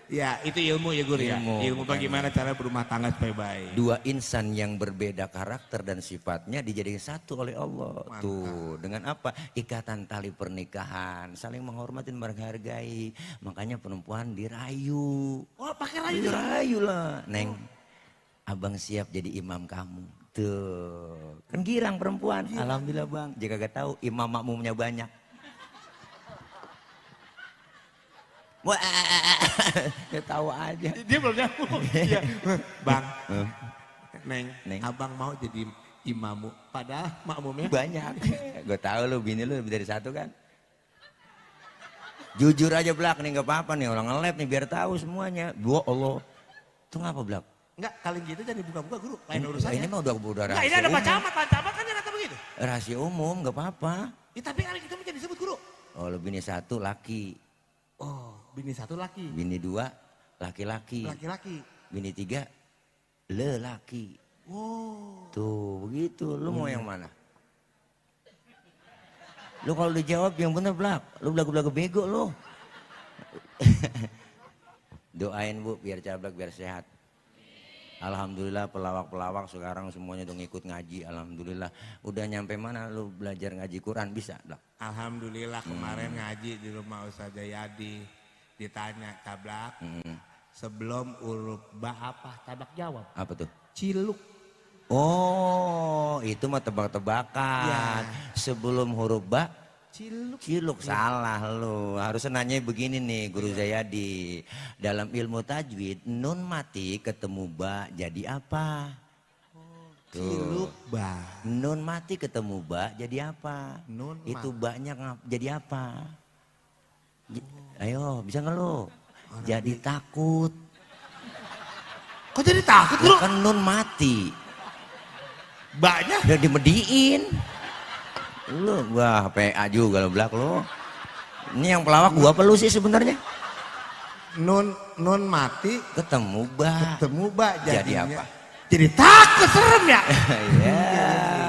Ya itu ilmu ya guru ya. Ilmu, Ilmu bagaimana cara berumah tangga supaya baik. Dua insan yang berbeda karakter dan sifatnya dijadikan satu oleh Allah. Mantap. Tuh, dengan apa? Ikatan tali pernikahan, saling menghormati, menghargai. Makanya perempuan dirayu. Oh pakai rayu. Dirayu lah, Neng. Abang siap jadi imam kamu. Tuh, kan girang perempuan. Alhamdulillah bang. Jika gak tahu imam makmumnya banyak. Wah, ya tahu aja. Dia belum nyambung. Iya. Bang, Neng, Neng. abang mau jadi imamu. Padahal makmumnya Banyak. Gue tahu lu bini lu lebih dari satu kan. Jujur aja Blak nih nggak apa-apa nih orang nge-lab nih biar tahu semuanya. Dua Allah. Itu ngapa Blak? enggak kali gitu jadi buka-buka guru. Lain urusannya. Ini mah udah Enggak, rahasia ini ada umum. pacamat kan dia kata begitu. Rahasia umum nggak apa-apa. Ya, tapi kali kita menjadi disebut guru. Oh lu bini satu laki. Oh, bini satu laki, Bini dua laki-laki. laki-laki. Bini tiga lelaki. Oh, Tuh begitu. Lu mau yang mana? Lu kalau dijawab yang bener Blak. Lu belagu-belagu bego lu. Doain Bu biar cablak biar sehat. Alhamdulillah pelawak-pelawak sekarang semuanya udah ngikut ngaji. Alhamdulillah. Udah nyampe mana lu belajar ngaji Quran bisa Blak? alhamdulillah kemarin ngaji di rumah Ustaz Jayadi ditanya tablak sebelum huruf ba apa tabak jawab Apa tuh? ciluk. Oh itu mah tebak-tebakan. Ya. Sebelum huruf ba Ciluk. Ciluk salah lu. Harusnya nanya begini nih Guru Zayadi. Dalam ilmu tajwid nun mati ketemu ba jadi apa? Tuh. Ciluk ba. Nun mati ketemu ba jadi apa? Nun Itu banyak jadi apa? Ayo bisa nggak lu? Jadi takut. Kok jadi takut Ya guru? kan nun mati. Banyak. Udah dimediin. Lu wah PA juga lo Blak lu. Ini yang pelawak gua apa lu sih sebenarnya? Nun mati Ketemu ba. ketemu ba Jadi jadinya. apa? Jadi takut serem ya. Ya,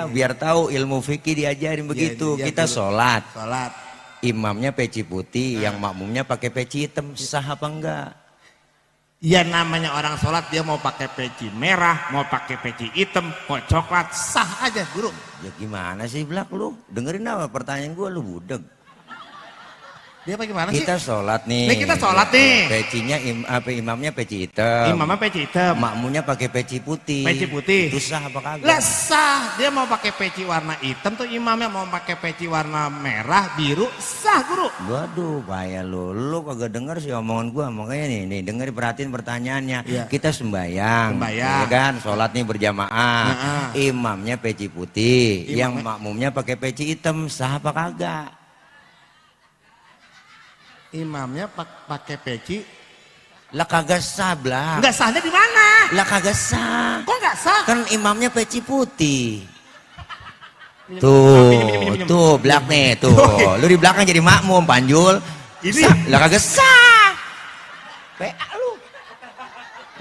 biar tahu ilmu fikih diajarin begitu. iya, Kita dulu. sholat, Salat. imamnya peci putih, yang makmumnya pakai peci hitam, sah apa enggak? Ya namanya orang sholat dia mau pakai peci merah, mau pakai peci hitam, mau coklat, sah aja guru. Ya gimana sih Blak lu? Dengerin apa pertanyaan gua lu budeg. Dia bagaimana sih? Kita sholat nih. Nih, kita sholat nih. Pecinya imamnya peci hitam. Imamnya peci hitam, Makmumnya pakai peci putih. peci putih. Itu sah apa kagak? Lah sah, dia mau pakai peci warna hitam tuh imamnya mau pakai peci warna merah, biru, sah guru. Waduh, bahaya lu kagak denger sih omongan gua. Makanya nih dengerin perhatiin pertanyaannya. Iya. Kita sembayang, Sembayang. ya kan? Sholat nih berjamaah. Heeh. Imamnya peci putih, yang Imamnya- makmumnya pakai peci hitam, sah apa kagak? Imamnya pakai peci, Lah kagak sah, Blak. nggak sahnya di mana? Lah kagak sah. Kok nggak sah? Kan imamnya peci putih. Tuh belak nih tuh. Lu di belakang jadi makmum Panjul. Ini Lah kagak sah. PA lu.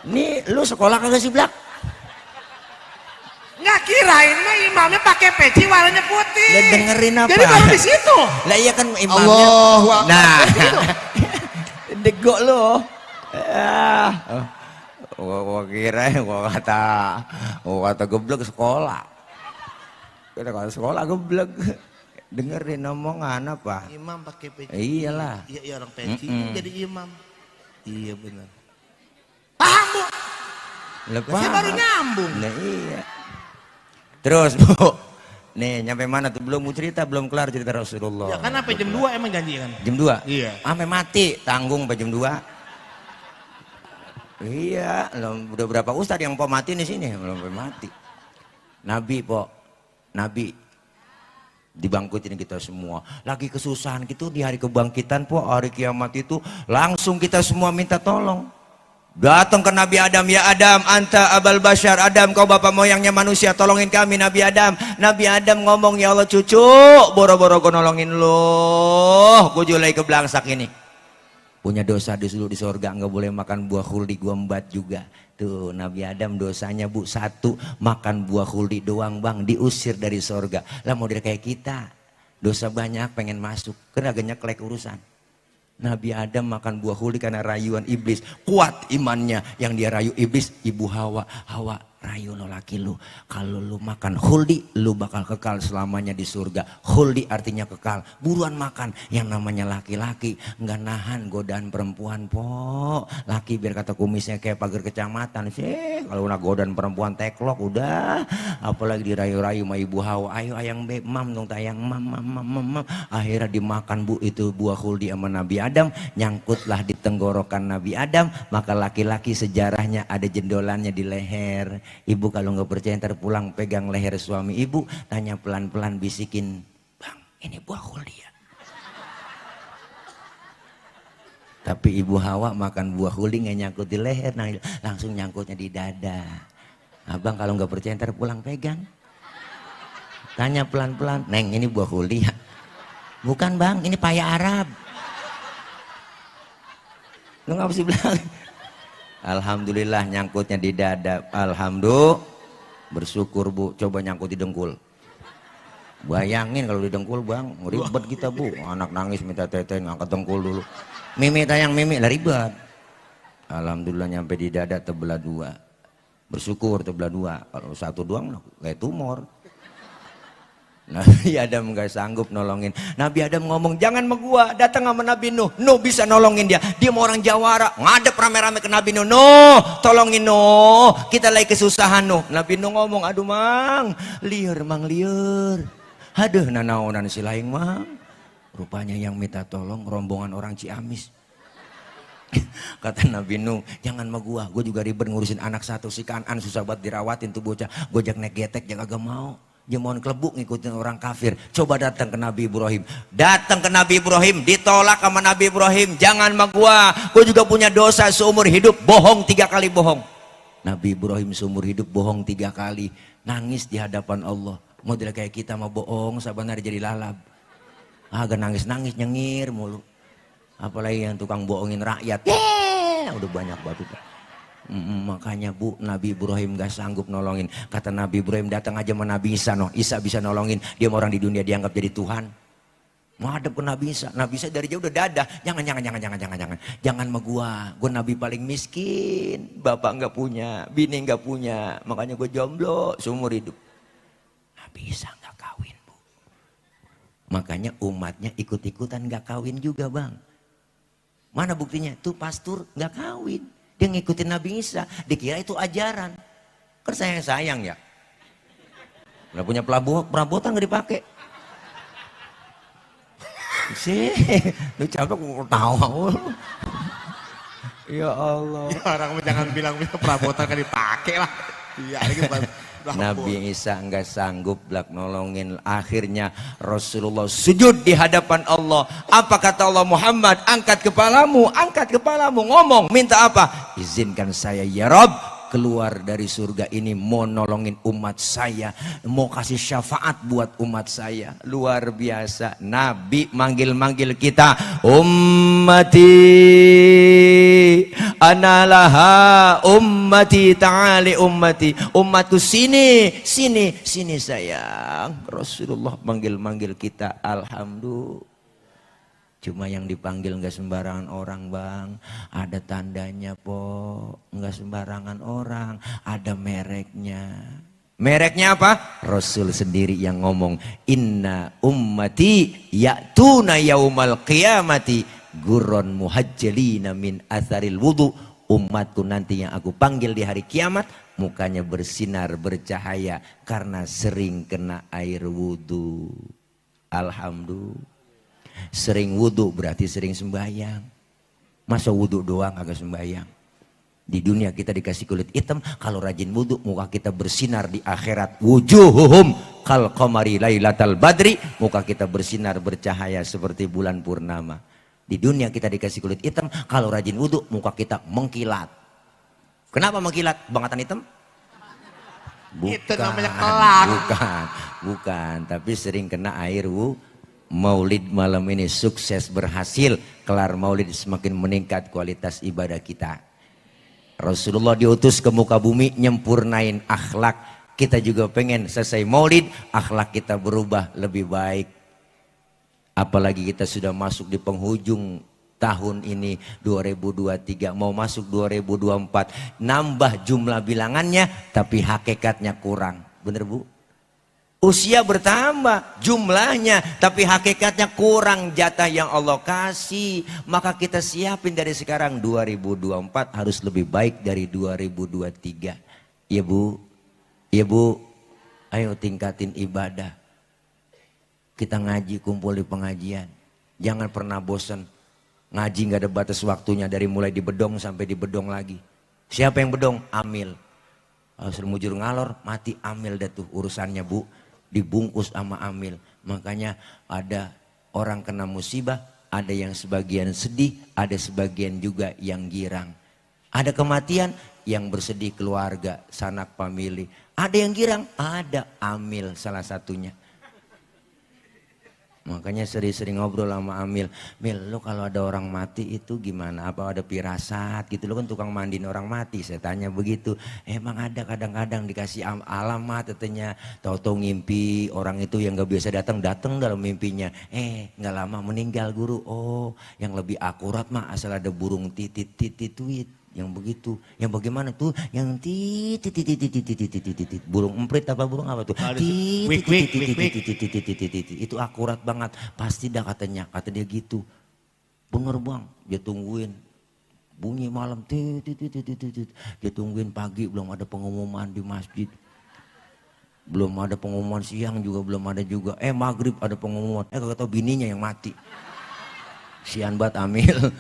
Nih lu sekolah kagak sih belak? nggak kirain mah imamnya pakai peci warnanya putih. Lah dengerin apa? Jadi baru di situ. Lah iya kan imamnya. Allahu Akbar. Nah. Gitu. Dego lu. Gua kira gua kata geblek sekolah. Kita kalau sekolah geblek. Dengerin omongan apa? Imam pakai peci. Iyalah. Iya orang peci jadi imam. Iya benar. Paham Bu? Lepas. Saya baru nyambung. Nah iya. Terus Bu. Nih nyampe mana tuh? Belum mau cerita, belum kelar cerita Rasulullah. Ya kan sampai jam 2 emang janji kan? Jam 2? Iya. Sampai mati, tanggung sampai jam 2. Iya, udah berapa ustadz yang mati di sini belum sampai mati. Nabi Nabi dibangkitin kita semua. Lagi kesusahan gitu di hari kebangkitan hari kiamat itu langsung kita semua minta tolong. Datang ke Nabi Adam, ya Adam, anta abal bashar, Adam kau bapak moyangnya manusia, tolongin kami Nabi Adam. Nabi Adam ngomong, ya Allah cucu, boro-boro gue nolongin lo, gue julai ke belangsak ini. Punya dosa dulu di sorga, nggak boleh makan buah khuldi, gue embat juga. Tuh Nabi Adam dosanya Bu, 1 makan buah khuldi doang bang, diusir dari sorga. Lah mau dari kayak kita, dosa banyak pengen masuk, karena agak nyeklek urusan. Nabi Adam makan buah khuldi karena rayuan iblis. Kuat imannya, yang dia rayu iblis, ibu Hawa. Hawa, rayu no laki lu. Kalau lu makan khuldi, lu bakal kekal selamanya di surga. Khuldi artinya kekal. Buruan makan. Yang namanya laki-laki nggak nahan godaan perempuan po. Laki biar kata kumisnya kayak pagar kecamatan sih. Kalau udah godaan perempuan teklok udah. Apalagi dirayu-rayu sama ibu Hawa. Ayo ayang beb, mam dong tayang mam. Akhirnya dimakan Bu itu buah khuldi sama Nabi Adam, nyangkutlah di tenggorokan Nabi Adam, maka laki-laki sejarahnya ada jendolannya di leher. Ibu kalau nggak percaya ntar pulang pegang leher suami ibu, tanya pelan-pelan bisikin, bang ini buah khuldi ya. Tapi ibu Hawa makan buah khuldi nggak nyangkut di leher, langsung nyangkutnya di dada. Abang kalau nggak percaya ntar pulang pegang, tanya pelan-pelan, neng ini buah khuldi ya. Bukan bang, ini paya Arab. Lu ngapa sih bilang? Alhamdulillah nyangkutnya di dada. Alhamdulillah. Bersyukur Bu. Coba nyangkut di dengkul. Bayangin kalau di dengkul bang, ribet kita Bu. Anak nangis minta teteh ngangkat dengkul dulu. Mimi tayang Mimi lah ribet. Alhamdulillah nyampe di dada terbelah 2. Bersyukur terbelah 2. Kalau 1 doang kayak tumor. Nabi Adam gak sanggup nolongin. Nabi Adam ngomong, jangan sama gua, datang sama Nabi Nuh. Nuh bisa nolongin dia. Dia mau orang Jawara, ngadep rame-rame ke Nabi Nuh. Nuh, tolongin Nuh, kita lagi kesusahan Nuh. Nabi Nuh ngomong, aduh mang, liur mang liur. Aduh nanaonan si laing mang. Rupanya yang minta tolong rombongan orang Ciamis. Kata Nabi Nuh, jangan sama gua juga ribet ngurusin anak 1 si Kanan, susah banget dirawatin tuh bocah. Gojek naik getek jangan gak mau. Dia mau kelebuk ngikutin orang kafir. Coba datang ke Nabi Ibrahim. Datang ke Nabi Ibrahim, ditolak sama Nabi Ibrahim. Jangan sama gua juga punya dosa seumur hidup. Bohong 3 kali bohong. Nabi Ibrahim seumur hidup bohong 3 kali. Nangis di hadapan Allah. Model kayak kita mah bohong, saban hari jadi lalab. Agak nangis-nangis nyengir mulu. Apalagi yang tukang bohongin rakyat. Udah banyak banget itu. Makanya Bu, Nabi Ibrahim gak sanggup nolongin. Kata Nabi Ibrahim, datang aja sama Nabi Isa. Isa bisa nolongin. Dia orang di dunia dianggap jadi Tuhan. Mau hadap ke Nabi Isa. Nabi Isa dari jauh udah dadah. Jangan. Jangan sama gua Nabi paling miskin. Bapak gak punya, bini gak punya. Makanya gue jomblo seumur hidup. Nabi Isa gak kawin Bu. Makanya umatnya ikut-ikutan gak kawin juga bang. Mana buktinya? Tuh pastor gak kawin. Dia ngikutin Nabi Isa, dikira itu ajaran. Kan sayang ya. Nggak punya perabotan nggak dipakai. Sih, lu capek kok tahu. Ya Allah. Ya, orang jangan bilang perabotan kan dipakai lah. Iya, ini bukan. Nabi Isa enggak sanggup nolongin. Akhirnya Rasulullah sujud di hadapan Allah. Apa kata Allah? Muhammad, angkat kepalamu, ngomong, minta apa? Izinkan saya ya Rabb, keluar dari surga ini mau nolongin umat saya, mau kasih syafaat buat umat saya. Luar biasa. Nabi manggil-manggil kita, ummati analaha, ummati ta'ali ummati, umatku sini, sini, sini sayang. Rasulullah manggil-manggil kita. Alhamdulillah. Cuma yang dipanggil nggak sembarangan orang bang, ada tandanya po, nggak sembarangan orang, ada mereknya. Mereknya apa? Rasul sendiri yang ngomong, inna ummati ya'tuna yaumal qiyamati gurron muhajjalina min atharil wudu. Umatku nanti yang aku panggil di hari kiamat, mukanya bersinar bercahaya karena sering kena air wudu. Alhamdulillah. Sering wudhu berarti sering sembahyang. Masa wudhu doang agak sembahyang? Di dunia kita dikasih kulit hitam, kalau rajin wudhu muka kita bersinar di akhirat. Wujuhuhum kal qamari lailatal badri, muka kita bersinar bercahaya seperti bulan purnama. Di dunia kita dikasih kulit hitam, kalau rajin wudhu muka kita mengkilat. Kenapa mengkilat? Bangatan hitam? Bukan, Itu namanya kelak. bukan, tapi sering kena air Maulid malam ini sukses berhasil, kelar maulid semakin meningkat kualitas ibadah kita. Rasulullah diutus ke muka bumi nyempurnain akhlak. Kita juga pengen selesai maulid akhlak kita berubah lebih baik. Apalagi kita sudah masuk di penghujung tahun ini 2023, mau masuk 2024, nambah jumlah bilangannya tapi hakikatnya kurang. Bener Bu? Usia bertambah jumlahnya tapi hakikatnya kurang jatah yang Allah kasih. Maka kita siapin dari sekarang 2024 harus lebih baik dari 2023. Ya Bu, ya Bu, ayo tingkatin ibadah. Kita ngaji, kumpul di pengajian. Jangan pernah bosan. Ngaji nggak ada batas waktunya, dari mulai di bedong sampai di bedong lagi. Siapa yang bedong? Amil. Kalau mujur ngalor mati amil dah tuh urusannya Bu. Dibungkus sama amil. Makanya ada orang kena musibah, ada yang sebagian sedih, ada sebagian juga yang girang. Ada kematian, yang bersedih keluarga, sanak famili. Ada yang girang, ada amil salah satunya. Makanya sering-sering ngobrol sama Amil. Mil, lo kalau ada orang mati itu gimana? Apa ada pirasat gitu? Lo kan tukang mandiin orang mati. Saya tanya begitu. Emang ada kadang-kadang dikasih alamat katanya. Tahu-tahu ngimpi orang itu yang gak biasa datang dalam mimpinya. Gak lama meninggal guru. Oh, yang lebih akurat mah asal ada burung titit-titit-tweet. Yang begitu, yang bagaimana tuh, yang titit, burung emprit apa burung apa tuh, itu akurat banget, pasti dah katanya, kata dia gitu, bener bang, dia tungguin, bunyi malam, dia tungguin pagi, belum ada pengumuman di masjid, belum ada pengumuman siang juga belum ada juga, maghrib ada pengumuman, kagak tau bininya yang mati, sian banget Amil,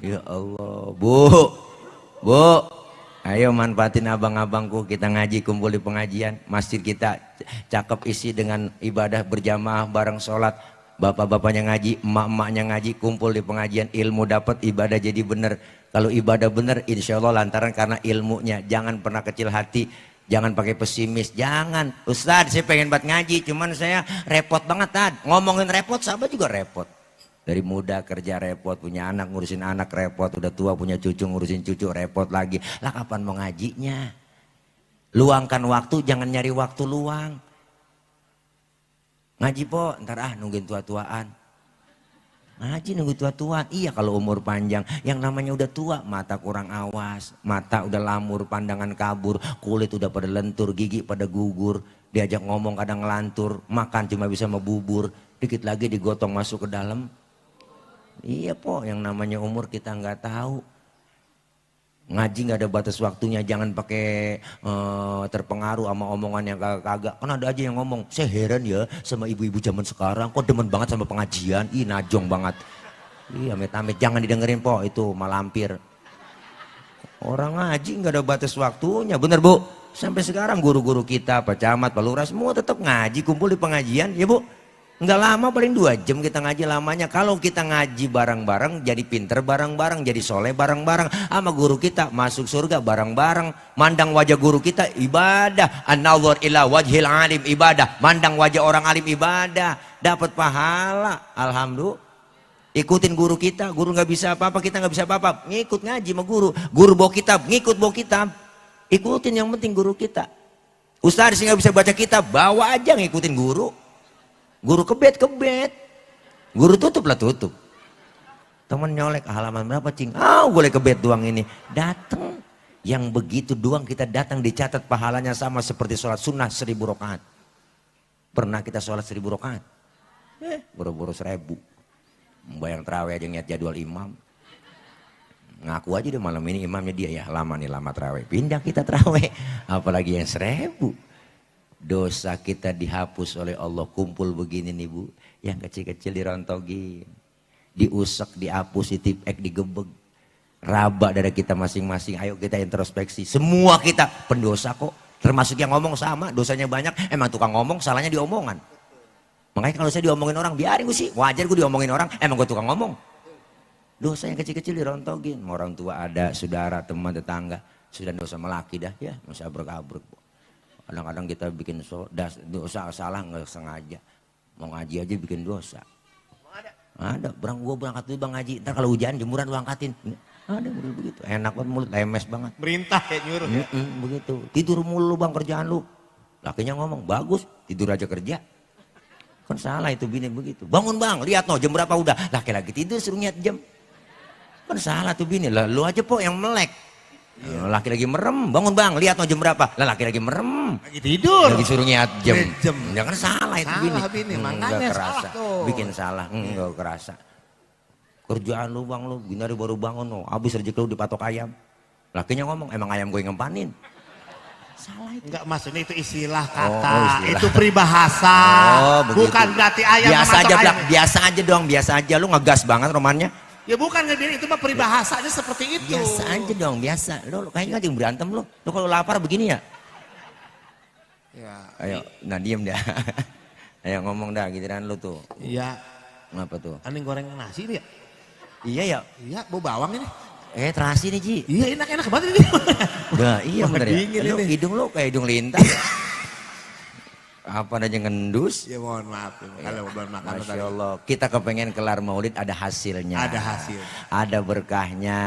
ya Allah, Bu, ayo manfaatin abang-abangku, kita ngaji, kumpul di pengajian. Masjid kita cakep isi dengan ibadah berjamaah bareng sholat. Bapak-bapaknya ngaji, emak-emaknya ngaji, kumpul di pengajian, ilmu dapat, ibadah jadi bener. Kalau ibadah bener, insya Allah lantaran karena ilmunya. Jangan pernah kecil hati, jangan pakai pesimis, jangan. Ustadz, saya pengen banget ngaji, cuman saya repot banget, Tad. Ngomongin repot, sahabat juga repot. Dari muda kerja repot, punya anak ngurusin anak repot, udah tua punya cucu ngurusin cucu repot lagi. Lah kapan mau ngajinya? Luangkan waktu, jangan nyari waktu luang. Ngaji po, ntar nungguin tua-tuaan. Ngaji nunggu tua-tuaan, iya kalau umur panjang. Yang namanya udah tua, mata kurang awas, mata udah lamur, pandangan kabur, kulit udah pada lentur, gigi pada gugur. Diajak ngomong kadang ngelantur, makan cuma bisa sama bubur. Dikit lagi digotong masuk ke dalam. Iya po, yang namanya umur kita nggak tahu. Ngaji nggak ada batas waktunya, jangan pakai terpengaruh sama omongan yang kagak-kagak. Kan ada aja yang ngomong, saya heran ya sama ibu-ibu zaman sekarang, kok demen banget sama pengajian, ih najong banget. Iya amit-amit, jangan didengerin po, itu malampir. Orang ngaji nggak ada batas waktunya, bener Bu? Sampai sekarang guru-guru kita, Pak Camat, Pak Lurah, semua tetap ngaji, kumpul di pengajian, ya Bu? Nggak lama, paling 2 jam kita ngaji lamanya. Kalau kita ngaji bareng-bareng, jadi pinter bareng-bareng, jadi soleh bareng-bareng. Sama guru kita masuk surga bareng-bareng. Mandang wajah guru kita ibadah. An-nawar ila wajhil alim ibadah. Mandang wajah orang alim ibadah. Dapat pahala. Alhamdulillah. Ikutin guru kita. Guru nggak bisa apa-apa, kita nggak bisa apa-apa. Ngikut ngaji sama guru. Guru bawa kitab, ngikut bawa kitab. Ikutin yang penting guru kita. Ustaz sih nggak bisa baca kitab, bawa aja ngikutin guru. Guru kebet, guru tutup lah tutup. Temen nyolek halaman berapa cing? Boleh kebet doang ini. Datang, yang begitu doang kita datang dicatat pahalanya sama seperti sholat sunnah 1000 rakaat. Pernah kita sholat 1000 rakaat? Boro-boro 1000. Bayang terawih aja ngeliat jadwal imam. Ngaku aja deh malam ini imamnya dia ya, lama nih lama terawih. Pindah kita terawih, apalagi yang 1000. Dosa kita dihapus oleh Allah. Kumpul begini nih Bu, yang kecil-kecil dirontogin, diusek, dihapus, ditipek, digebeg. Raba dari kita masing-masing. Ayo kita introspeksi. Semua kita pendosa kok. Termasuk yang ngomong sama, dosanya banyak. Emang tukang ngomong, salahnya di omongan. Makanya kalau saya diomongin orang, biarin gue sih. Wajar gue diomongin orang, emang gue tukang ngomong. Dosa yang kecil-kecil dirontogin. Orang tua ada, saudara, teman, tetangga. Sudah dosa melaki dah ya, masih abrek-abrek. Kadang-kadang kita bikin dosa salah nggak sengaja. Mau ngaji aja bikin dosa. Ada. Gue berangkat dulu bang ngaji. Ntar kalau hujan jemuran lu angkatin. Ada begitu. Enak banget mulut, lemes banget. Merintah kayak nyuruh ya. Begitu. Tidur mulu bang kerjaan lu. Lakinya ngomong bagus. Tidur aja kerja. Kan salah itu bini begitu. Bangun bang, lihat no jam berapa udah. Laki-laki tidur suruh lihat jam. Kan salah tuh bini. Lah lu aja po yang melek. Laki lagi merem, bangun bang, lihat no jam berapa. Lah laki lagi merem, lagi tidur, lagi suruh nyiat jam. Ya kan salah itu bini. Makanya kerasa. salah tuh. Bikin salah, enggak kerasa. Kerjaan lu bang lu, gini hari baru bangun no, habis rezeki lu dipatok ayam. Lakinya ngomong, emang ayam gue ngempanin. Salah itu. Enggak, maksudnya itu istilah kata, itu peribahasa. Bukan berarti ayam biasa aja, ayam. Biasa aja dong, biasa aja. Lu ngegas banget romannya. Ya bukan ngebini, itu mah peribahasanya seperti itu. Biasa aja dong, biasa. Lu kayaknya ngajeng berantem lu. Lu kalau lapar begini ya? Ya. Ayo, nah diem dah. Ayo ngomong dah giliran lu tuh. Iya. Ngapa tuh? Aneh goreng nasi nih ya? Iya ya. Iya, bau bawang ini. Terasi nih Ji. Iya, enak-enak banget ini. Nah, iya bener ya. Lu hidung lu kayak hidung lintah. Apa aja ngendus? Ya mohon maaf kalau belum makan. Masya Allah, kita kepengen kelar maulid ada hasilnya. Ada hasil. Ada berkahnya.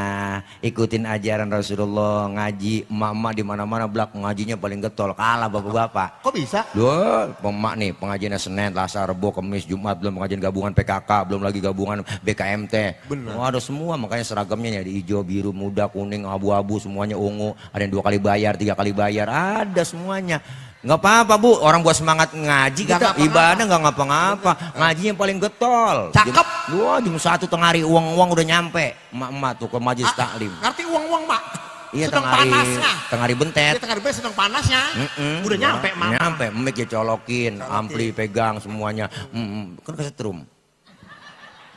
Ikutin ajaran Rasulullah, ngaji emak-emak di mana-mana belak ngajinya paling getol, kalah bapak-bapak. Kok bisa? Duh, pemak nih pengajiannya Senin, Selasa, Rebo, Kamis, Jumat, belum pengajian gabungan PKK, belum lagi gabungan BKMT. Benar. Ada semua, makanya seragamnya ya di hijau, biru, muda, kuning, abu-abu, semuanya ungu. Ada yang 2 kali bayar, 3 kali bayar, ada semuanya. Nggak apa-apa Bu, orang buat semangat ngaji kita ibadah nggak ngapa-ngapa. Ngaji yang paling getol. Cakep. Wah jam 1 tengah hari uang udah nyampe. Emak-emak tuh ke majelis taklim. Ngerti uang mak? Iya sedang panasnya. Tengah hari bentet. Iya tengah hari sedang panasnya. Udah nyampe mak. Nyampe, mic ya colokin, ampli pegang semuanya. Kan kesetrum.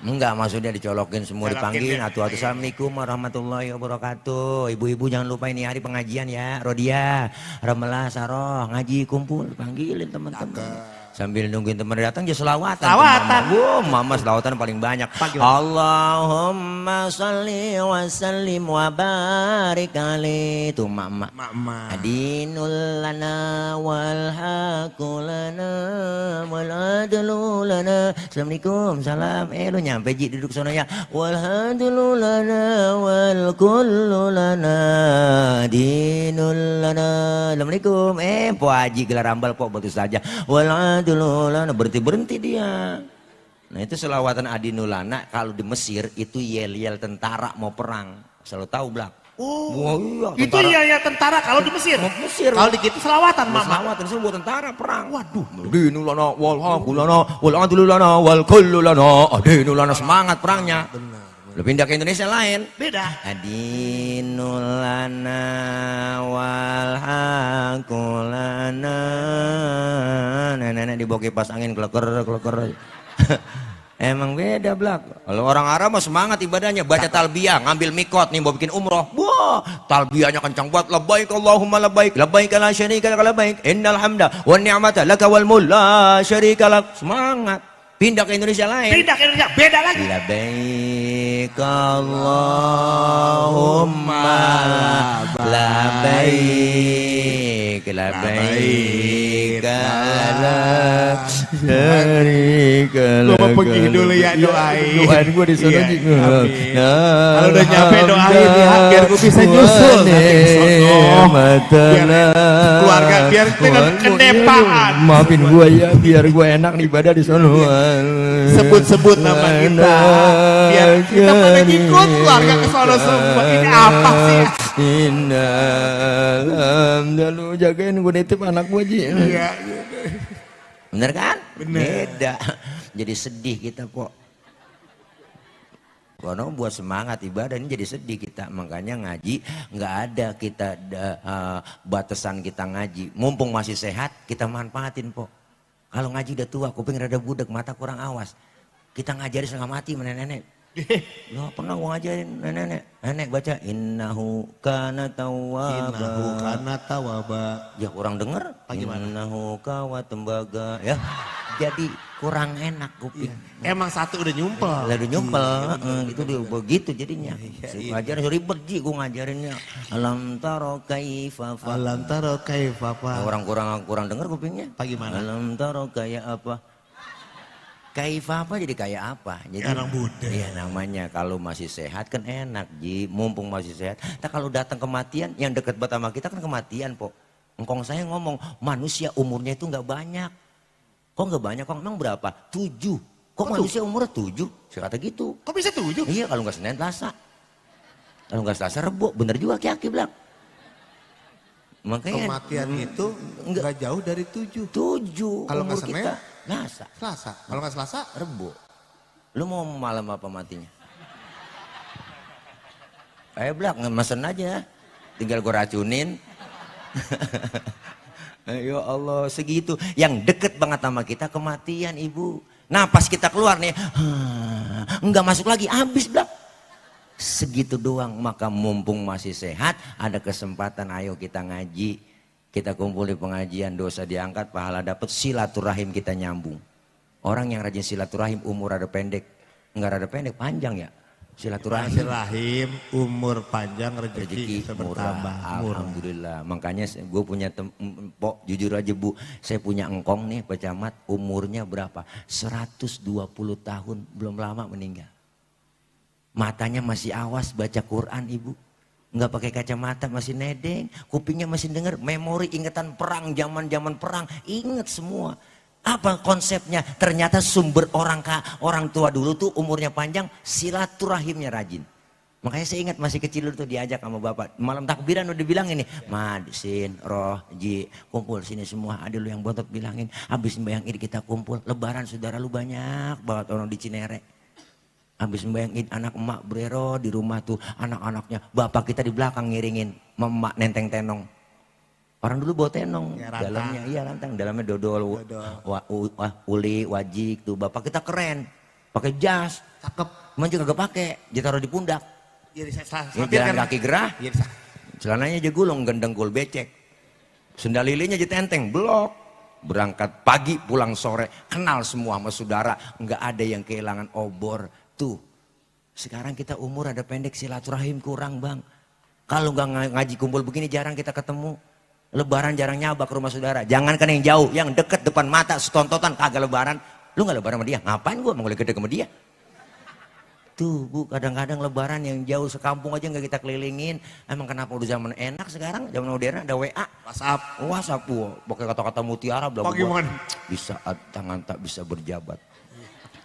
Enggak, maksudnya dicolokin semua, dipanggil atu-atu. Assalamualaikum warahmatullahi wabarakatuh. Ibu-ibu jangan lupa ini hari pengajian ya. Rodia, Ramelah, Saroh, ngaji kumpul, panggilin teman-teman. Sambil nungguin teman datang ya selawatan. Selawatan. Mama selawatan paling banyak. Allahumma sholli wa sallim wa barik alaihi. Itu mama. Adinul lana wal haqu lana wal adlu lana. Assalamualaikum, salam. Lu nyampe Ji, duduk sana ya. Wal adlu lana wal kullu lana dinul lana. Assalamualaikum. Po Haji gelar ambal po betul saja. Wal dulu berhenti dia. Nah itu selawatan adinulana kalau di Mesir itu yel-yel tentara mau perang. Selalu tahu belak. Oh iya, itu iya tentara kalau di Mesir. Kalau di kita selawatan mama. Selawatan itu buat tentara perang. Waduh. Adinulana wal hakulana wal adululana wal kullulana. Adinulana semangat perangnya. Benar. Lu pindah ke Indonesia lain. Beda. Adinulana wal hakulana. Nenek dibawa kipas angin kleker. Emang beda belak. Kalau orang Arab mah semangat ibadahnya, baca talbiyah, ngambil mikot nih mau bikin umroh. Wah, talbiyahnya kencang banget. Labbaik Allahumma labbaik, labbaik la syarika lak labbaik, innal hamda wan ni'mata laka wal mulk la syarika lak. Semangat. Pindah ke Indonesia lain. Pindah ke Indonesia, beda lagi. Labbaik Allahumma labbaik labbaik la syarika lak. Gua mau pergi dulu ya, doain. Doain gua di sana Iya, juga. amin. Kalau udah nyampe doain ya, biar gua bisa nyusul nanti ke sono. Biar keluarga biar dengan kendepaan. Maafin gua ya, biar gua enak ibadah di sana. Sebut-sebut nama kita, biar kita pada ikut keluarga ke sono semua. Ini apa sih? Lu jagain gue nitip anak gue Ji. Iya. Bener kan? Bener. Beda. Jadi sedih kita kok. Kono buat semangat ibadah ini jadi sedih kita. Makanya ngaji nggak ada kita batasan kita ngaji. Mumpung masih sehat kita manfaatin po. Kalau ngaji udah tua, kuping rada budek, mata kurang awas. Kita ngajari setengah mati sama nenek-nenek. Loh, pernah gua ngajarin nenek-nenek. Nenek baca innahu kana tawwaba. Innahu kana tawwaba. Ya kurang denger. Bagaimana? Innahu kawa tembaga ya. Jadi kurang enak kuping. Emang satu udah nyumpel. Lalu nyumpel, itu dia begitu jadinya. Ngajarin ribet Ji, gua ngajarinnya. Alam taro kaifa fa. Alam taro kaifa fa. Orang kurang denger kupingnya. Bagaimana? Alam taro kayak apa? Kaifa apa jadi kayak apa? Jadi orang Buddha. Iya namanya kalau masih sehat kan enak Ji, mumpung masih sehat. Nah kalau datang kematian yang dekat banget sama kita kan kematian po. Engkong saya ngomong manusia umurnya itu nggak banyak. Kok nggak banyak? Kok emang berapa? 7. Kok manusia umurnya 7? Saya kata gitu. Kok bisa 7? Iya kalau nggak Senin Selasa. Kalau nggak Selasa Rebo, bener juga Ki bilang. Makanya Kematian itu nggak jauh dari 7. 7. Kalau nggak umur Senin? kita. Selasa. Selasa. Kalau nggak Selasa? Rebo. Lu mau malam apa matinya? Ayo Blak, mesen aja. Tinggal gue racunin. Ya Allah segitu. Yang deket banget sama kita kematian ibu. Nah pas kita keluar nih. Enggak masuk lagi, habis Blak. Segitu doang. Maka mumpung masih sehat, ada kesempatan ayo kita ngaji. Kita kumpul di pengajian, dosa diangkat, pahala dapat, silaturahim kita nyambung. Orang yang rajin silaturahim umur rada pendek, enggak rada pendek, panjang ya. Silaturahim, umur panjang, rezeki bisa bertambah. Alhamdulillah. Makanya gue punya Pok, jujur aja Bu, saya punya engkong nih pecamat, umurnya berapa? 120 tahun, belum lama meninggal. Matanya masih awas baca Quran ibu. Nggak pakai kacamata, masih nedeng, kupingnya masih denger, memori ingatan perang, zaman perang, inget semua. Apa konsepnya? Ternyata sumber orang tua dulu tuh umurnya panjang, silaturahimnya rajin. Makanya saya ingat masih kecil dulu tuh diajak sama bapak, malam takbiran udah bilang ini, Madsin, Roh, Ji, kumpul sini semua, ada lu yang bontot bilangin, habis sembahyang Id kita kumpul, lebaran saudara lu banyak banget orang di Cinere. Habis sembahyang Id anak emak brero di rumah tuh anak-anaknya, bapak kita di belakang ngiringin emak nenteng tenong. Orang dulu bawa tenong, ya, dalamnya iya rantang, dalamnya dodol. Uli, wajik tuh, bapak kita keren, pakai jas, cakep, cuman juga gak pakai, ditaruh di pundak. Jalan kaki gerah, celananya aja gulung, gendengkul becek, sendal lilinya aja tenteng, blok. Berangkat pagi pulang sore, kenal semua sama saudara, nggak ada yang kehilangan obor. Tuh, sekarang kita umur ada pendek, silaturahim kurang bang. Kalau nggak ngaji kumpul begini jarang kita ketemu. Lebaran jarang nyabak ke rumah saudara. Jangankan yang jauh, yang deket depan mata setontotan kagak lebaran. Lu nggak lebaran sama dia? Ngapain gua mau gede sama dia? Tuh Bu, kadang-kadang lebaran yang jauh sekampung aja nggak kita kelilingin. Emang kenapa udah zaman enak sekarang? Zaman modern ada WA, WhatsApp tuh, pakai kata-kata mutiara bla-bla. Di saat tangan tak bisa berjabat.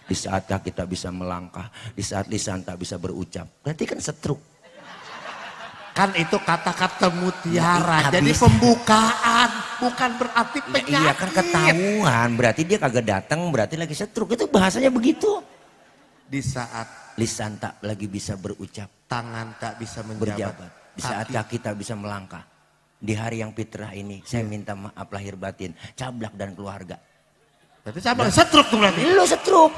Di saat kaki tak bisa melangkah, di saat lisan tak bisa berucap. Berarti kan setruk. Kan itu kata-kata mutiara, jadi pembukaan, bukan berarti penyakit. Iya kan ketahuan, berarti dia kagak datang, berarti lagi setruk. Itu bahasanya begitu. Di saat lisan tak lagi bisa berucap, tangan tak bisa berjabat, di saat kaki tak bisa melangkah. Di hari yang fitrah ini, saya minta maaf lahir batin, Cablak dan keluarga. Berarti Cablak setruk tuh berarti. Lu setruk.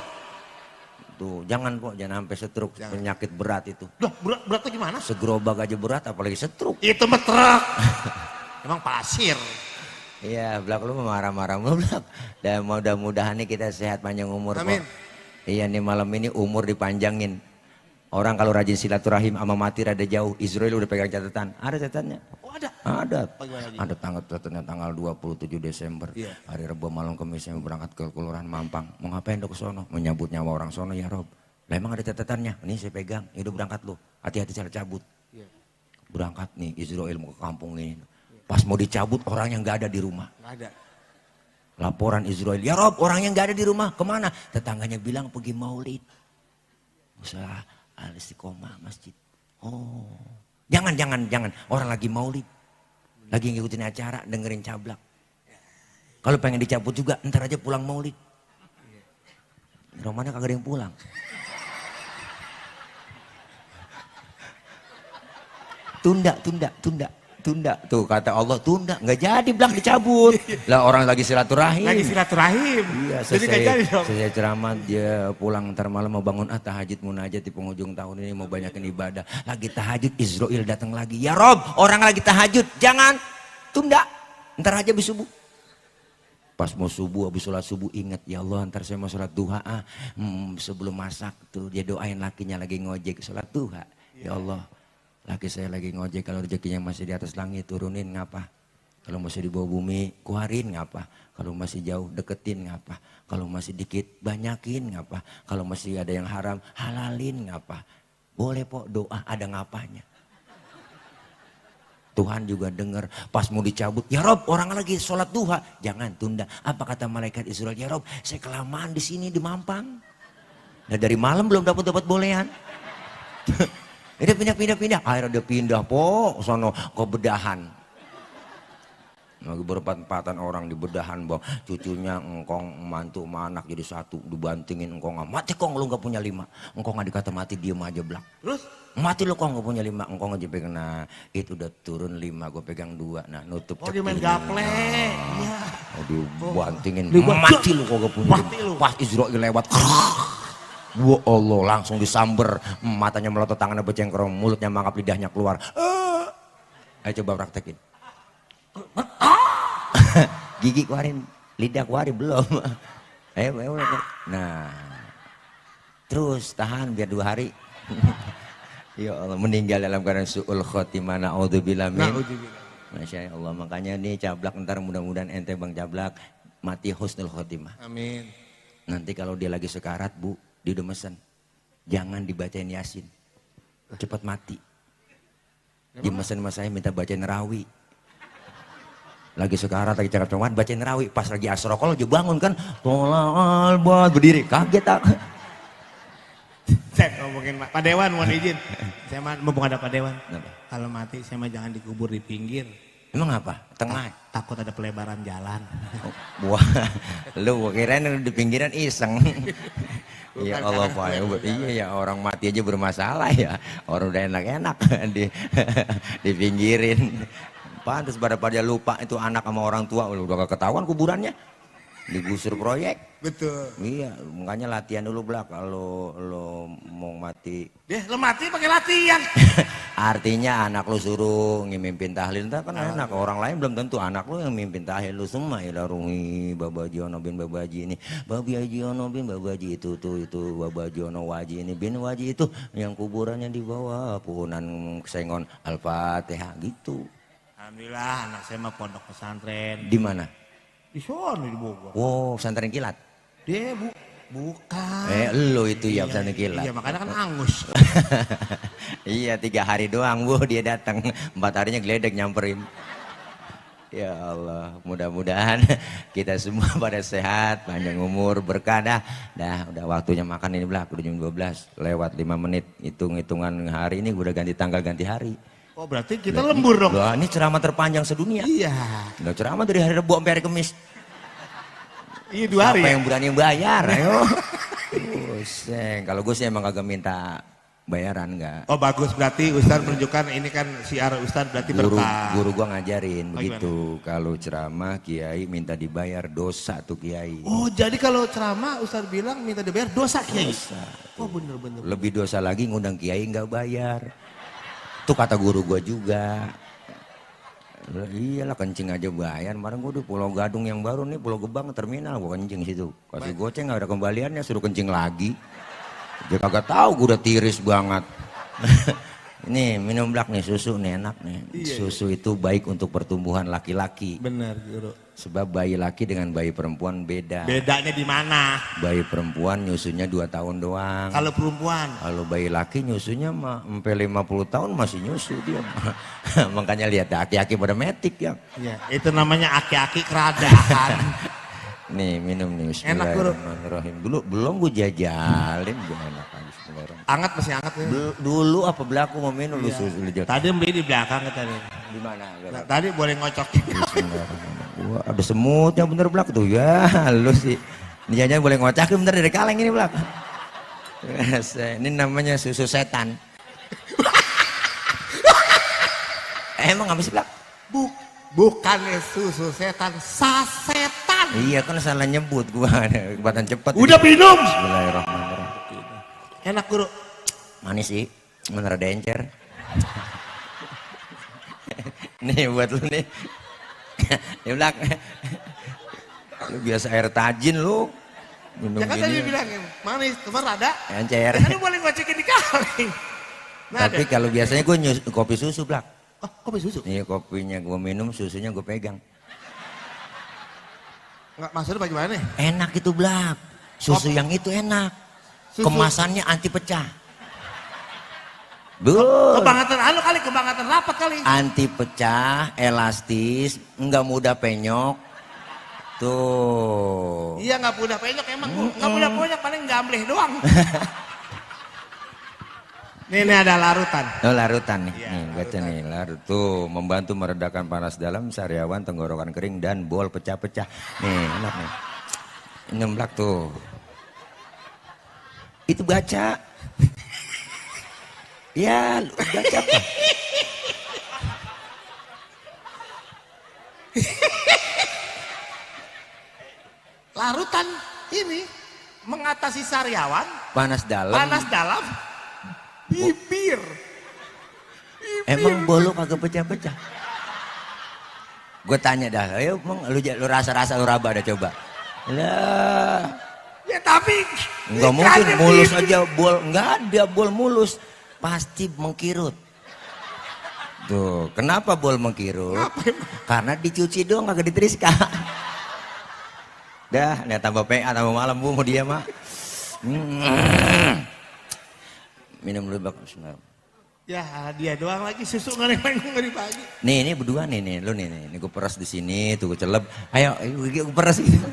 Tuh, jangan kok, jangan sampai setruk, penyakit berat itu. Loh, beratnya gimana? Segerobak aja berat, apalagi setruk. Itu metruk. Emang pasir. Iya, Blak lu marah-marah mulu Blak. Dan mudah-mudahan nih kita sehat panjang umur. Amin. Kok. Iya nih malam ini umur dipanjangin. Orang kalau rajin silaturahim sama mati rada jauh. Israel udah pegang catatan. Ada catatannya? Oh ada. Ada. Bagaimana lagi? Ada catatannya tanggal 27 Desember. Iya. Hari Rebo malam Kamis saya berangkat ke Kelurahan Mampang. Mau ngapain dok ke sono? Menyambut nyawa orang sono ya Rob. Lah emang ada catatannya? Ini saya pegang. Ya udah berangkat lu. Hati-hati salah cabut. Iya. Berangkat nih Israel mau ke kampung ini. Pas mau dicabut orang yang gak ada di rumah. Nggak ada. Laporan Israel, ya Rob orang yang gak ada di rumah kemana? Tetangganya bilang pergi maulid. Usaha al-istiqomah masjid. Oh, jangan. Orang lagi maulid. Lagi ngikutin acara, dengerin cablak. Kalau pengen dicabut juga, ntar aja pulang maulid. Romannya kagak ada yang pulang. Tunda. Tuh kata Allah tunda, nggak jadi Blak dicabut. Lah orang lagi silaturahim. Lagi silaturahim. Iya, Jadi nggak jadi dong. selesai ceramah dia pulang ntar malam mau bangun tahajud munajat di penghujung tahun ini mau banyakin ibadah. Lagi tahajud Israel datang lagi. Ya Rob, orang lagi tahajud, jangan tunda. Ntar aja habis subuh. Pas mau subuh, habis sholat subuh ingat ya Allah ntar saya mau sholat duha sebelum masak tuh dia doain lakinya lagi ngojek sholat duha. Ya Allah laki saya lagi ngojek kalau rezekinya masih di atas langit turunin ngapa. Kalau masih di bawah bumi keluarin ngapa. Kalau masih jauh deketin ngapa. Kalau masih dikit banyakin ngapa. Kalau masih ada yang haram halalin ngapa. Boleh pok doa ada ngapanya. Tuhan juga dengar pas mau dicabut. Ya Rob orang lagi sholat duha. Jangan tunda. Apa kata malaikat Israel? Ya Rob saya kelamaan di sini di Mampang. Nah dari malam belum dapat bolehan. Dia pindah. Akhirnya dia pindah po, sono ke bedahan. Lagi berempat-empatan orang di bedahan bang. Cucunya engkong mantu sama anak jadi satu. Dibantingin engkong mati kong lu gak punya 5. Engkong gak dikata mati diem aja Blak. Terus? Mati lu kong gak punya 5. Engkong aja pegang. Nah itu udah turun 5 gue pegang 2. Nah nutup Oh dia main gaple. Iya. Oh dibantingin. Dibanting. Mati lu kok gak punya 5. Pas Israel lewat. Wah Allah langsung disamber. Matanya melotot tangannya becengkrong. Mulutnya mangap lidahnya keluar. Ayo coba praktekin. Gigi keluarin. Lidah keluarin belum. Ayo. Nah. Terus tahan biar 2 hari. Ya Allah meninggal dalam keadaan su'ul khotimah. Na'udzubillah min. Masya Allah makanya nih cablak ntar mudah-mudahan ente bang cablak mati husnul khotimah. Amin. Nanti kalau dia lagi sekarat bu. Dia udah mesen, jangan dibacain Yasin, cepat mati. Dia mesen sama saya minta bacain Rawi. Lagi sekarat, lagi cakap-cakapan, bacain Rawi. Pas lagi asrokol aja bangun kan, tolal buat berdiri, kaget tak? Saya ngomongin Pak Dewan mohon izin. Saya mumpung ada Pak Dewan. Kenapa? Kalau mati saya mah jangan dikubur di pinggir. Emang apa? Tengah? Takut ada pelebaran jalan. Wah, lu kirain di pinggiran iseng. Ya Allah Pak, iya ya orang mati aja bermasalah ya. Orang udah enak-enak di pinggirin. Pantes pada lupa itu anak sama orang tua udah gak ketahuan kuburannya. Digusur proyek. Betul. Iya, makanya latihan dulu Blak kalau lo mau mati. Lo mati pakai latihan. Artinya anak lu suruh ngimimpin tahlil ntar kan enak. Orang lain belum tentu anak lu yang mimpin tahlil lu semua. Ila rungi babaji ono bin babaji ini. Babi haji ono bin babaji itu babaji ono waji ini bin waji itu yang kuburannya di bawah puhunan sengon Al-Fatihah gitu. Alhamdulillah anak saya mah pondok pesantren. Di mana? Di sono di Bogor. Oh, pesantren kilat. Dia bukan. Lu itu ya pesantren kilat. Iya makanya kan angus. Iya 3 hari doang bu dia datang 4 harinya geledek nyamperin. Ya Allah mudah-mudahan kita semua pada sehat panjang umur berkah dah. Udah waktunya makan ini Blak udah jam 12 lewat 5 menit hitung-hitungan hari ini udah ganti tanggal ganti hari. Oh berarti kita lembur dong. Wah, ini ceramah terpanjang sedunia. Iya. Udah ceramah dari hari Rebo sampai hari Kamis. Iya 2 hari. Siapa yang berani yang bayar? Ayo. Pusing. Kalau gue sih emang kagak minta bayaran enggak. Oh bagus berarti Ustadz menunjukkan ini kan siar Ustadz berarti berkah. Guru gua ngajarin begitu. Kalau ceramah kiai minta dibayar dosa tuh kiai. Oh jadi kalau ceramah Ustadz bilang minta dibayar dosa kiai. Dosa. Oh bener-bener. Lebih dosa lagi ngundang kiai nggak bayar. Itu kata guru gua juga. Lah, iyalah kencing aja bayar. Kemarin gue di Pulau Gadung yang baru nih, Pulau Gebang terminal gue kencing situ. Kasih goceng nggak ada kembaliannya, suruh kencing lagi. Dia kagak tahu gue udah tiris banget. Ini minum Blak nih, susu nih enak nih. Susu itu baik untuk pertumbuhan laki-laki. Bener Guru. Sebab bayi laki dengan bayi perempuan beda. Bedanya di mana? Bayi perempuan nyusunya 2 tahun doang. Kalau perempuan? Kalau bayi laki nyusunya mah sampai 50 tahun masih nyusu dia. Makanya lihat aki-aki pada metik ya. Iya, itu namanya aki-aki keradaan. Nih minum nih. Enak, Guru. Bismillahirrahmanirrahim. Dulu belum gue jajalin gue enak aja. Bismillahirrahmanirrahim. Anget masih anget ya. Dulu apa belaku mau minum lu susu lu jatuh. Tadi beli di belakang tadi. Di mana? Nah, tadi boleh ngocokin. Bismillahirrahmanirrahim. Wah, ada semutnya bener Blak tuh ya. Lu sih. Ini jangan boleh ngocakin bener dari kaleng ini Blak. Ini namanya susu setan. Emang apa sih Blak? Bukan susu setan, sasetan. Iya kan salah nyebut gua. Kebatan cepet. Udah minum. Bismillahirrahmanirrahim. Enak Guru. Manis sih. Bener ada encer. Nih buat lu nih. Ya Blak. Lu biasa air tajin lu. Minum Ya kan tadi gini. bilangin manis, kemarin ada. Encer. Tadi boleh ngocekin di kaleng. Nah, Tapi kalau biasanya gue kopi susu Blak. oh, kopi susu? Iya kopinya gue minum, susunya gue pegang. Enggak, maksudnya bagaimana nih? Enak itu Blak. Susu yang itu enak. Susu. Kemasannya anti pecah. Betul. Kebangetan anu kali, kebangetan rapat kali. Anti pecah, elastis, nggak mudah penyok. Tuh. Iya nggak mudah penyok emang Bu. Nggak mudah penyok paling gambleh doang. Ini ada larutan. Oh, larutan nih. Iya, Nih, baca nih, larut. Tuh, membantu meredakan panas dalam, sariawan, tenggorokan kering, dan bol pecah-pecah. Nih, enak nih. Minum Blak tuh. Itu baca. Ya, lu baca apa? Larutan ini mengatasi sariawan, Panas dalam. panas dalam, bibir. Emang bolu kagak pecah-pecah? Gue tanya dah, ayo emang lu rasa-rasa lu raba dah coba. Lah, Ya tapi nggak mungkin mulus aja bol, nggak ada bol mulus, pasti mengkirut. Tuh, kenapa bol mengkirut? Karena dicuci doang kagak diteriska. Dah, lihat tambah PA tambah malam bu mau dia mah. Minum dulu Bak. ya dia doang lagi susu nggak dibagi. Nih, ini berdua nih, lu nih gue peras di sini, tuh gue celeb. Ayo, gue peras gitu.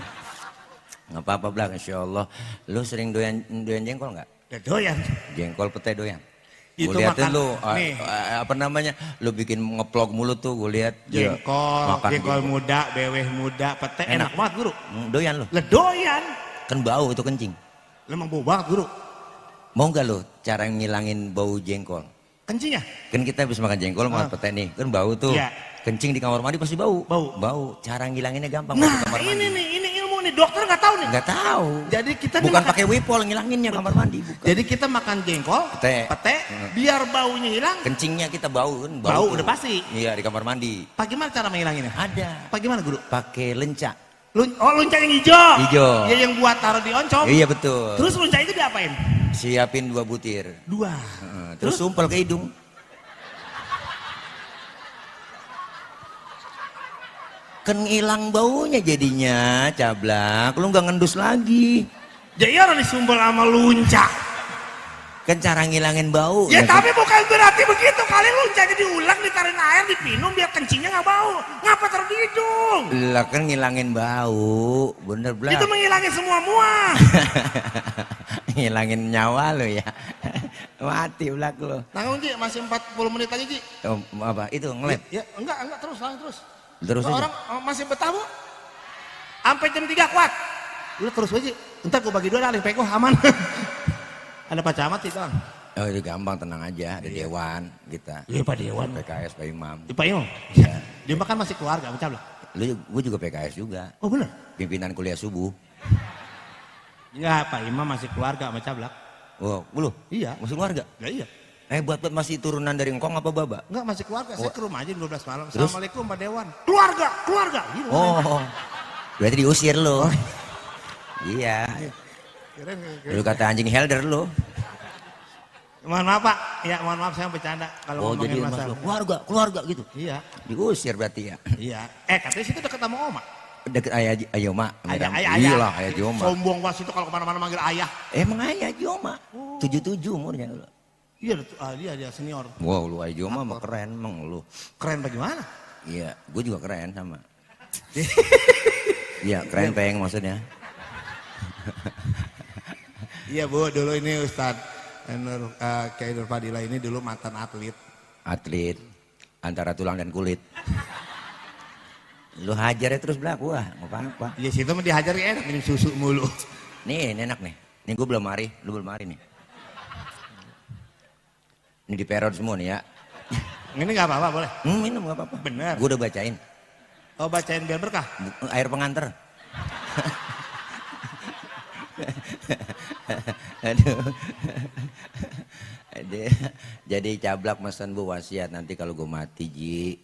Nggak apa-apa Blak, insya Allah. Lu sering doyan jengkol nggak? Ya doyan. Jengkol pete doyan. Itu Gue liatin makan, lu, nih. apa namanya, lu bikin ngeplok mulut tuh, gue lihat. Jengkol muda, beweh muda, pete enak banget Guru. Doyan lu, Lah doyan. kan bau itu kencing. Lu emang bau banget Guru. Mau nggak lu cara ngilangin bau jengkol? Kencingnya? Kan kita habis makan jengkol, makan pete nih, kan bau tuh. Iya. Kencing di kamar mandi pasti bau. Bau. Cara ngilanginnya gampang. Nah masuk kamar mandi. ini ilmu nih, dokter nggak tahu nih. Nggak tahu. Jadi kita nih Bukan makan- pakai wipol ngilanginnya kamar mandi, bukan. Jadi kita makan jengkol, Pete. biar baunya hilang. Kencingnya kita bau kan, Bau tuh. udah pasti. Iya di kamar mandi. Bagaimana cara menghilanginnya? Ada. Bagaimana Guru? Pakai lenca. Lunca yang hijau. Hijau. Ya yang buat taruh di oncom. Iya betul. Terus lunca itu diapain? Siapin 2 butir. 2. Terus sumpel ke hidung. Kan hilang baunya jadinya, Cablak. Lu nggak ngendus lagi. Jadi orang disumbel sama lunca. Kan cara ngilangin bau. Ya tapi bukan berarti begitu. Kali luncanya diulang, ditaruhin air, dipinum biar kencingnya nggak bau. Ngapa taruh di hidung? Lah kan ngilangin bau. Bener Blak. Itu menghilangin semua muah. Ngilangin nyawa lo ya. Mati Blak lo. Tanggung Ji, masih 40 menit lagi Ji. Oh, apa itu ngelet? Ya enggak terus, langsung terus. Terus aja. Orang masih betah Bu. Sampai jam 3 kuat. Udah terus aja. Entar gue bagi 2 dah, peko aman. Ada Pak Camat sih Bang. Oh itu gampang, tenang aja. Ada dewan kita. Iya Pak Dewan. PKS Pak Imam. Pak Imam. Iya. Dia makan masih keluarga, macam lah. Gue juga PKS juga. Oh bener? Pimpinan kuliah subuh. Enggak, Pak Imam masih keluarga, macam lah. Oh, lu? Iya. Masuk keluarga? Ya iya. Buat masih turunan dari engkong apa baba? Enggak, masih keluarga. Saya ke rumah aja 12 malam. Terus? Assalamualaikum Pak Dewan. Keluarga. Gitu. Oh, berarti diusir lo. Iya. Kirain. Dulu kata anjing helder lo. Mohon maaf Pak. Ya mohon maaf saya bercanda kalau Oh, jadi ngomongin mas masalah. keluarga gitu. Iya. Diusir berarti ya. Iya. Katanya situ dekat sama Oma. Deket ayah Joma. Ayah. Iya lah ayah Joma. Sombong was itu kalau kemana-mana manggil ayah. Emang ayah Joma. 77 umurnya lo. Iya, dia senior. Wow, lu ayah Joma mah keren emang lu. Keren bagaimana? Iya, gue juga keren sama. Iya, keren peng maksudnya. Iya Bu, dulu ini Ustadz Kiai Nur Fadila ini dulu mantan atlet. Atlet antara tulang dan kulit. Lu hajar ya terus belak, wah nggak apa-apa. Iya situ mah dihajar enak minum susu mulu. Nih, ini enak nih. Nih gue belum mari, lu belum mari nih. Ini di perot semua nih ya. Ini nggak apa-apa boleh? Minum nggak apa-apa. Bener. Gue udah bacain. Oh bacain biar berkah. Air pengantar. Aduh. Jadi cablak mesen bu wasiat nanti kalau gue mati Ji,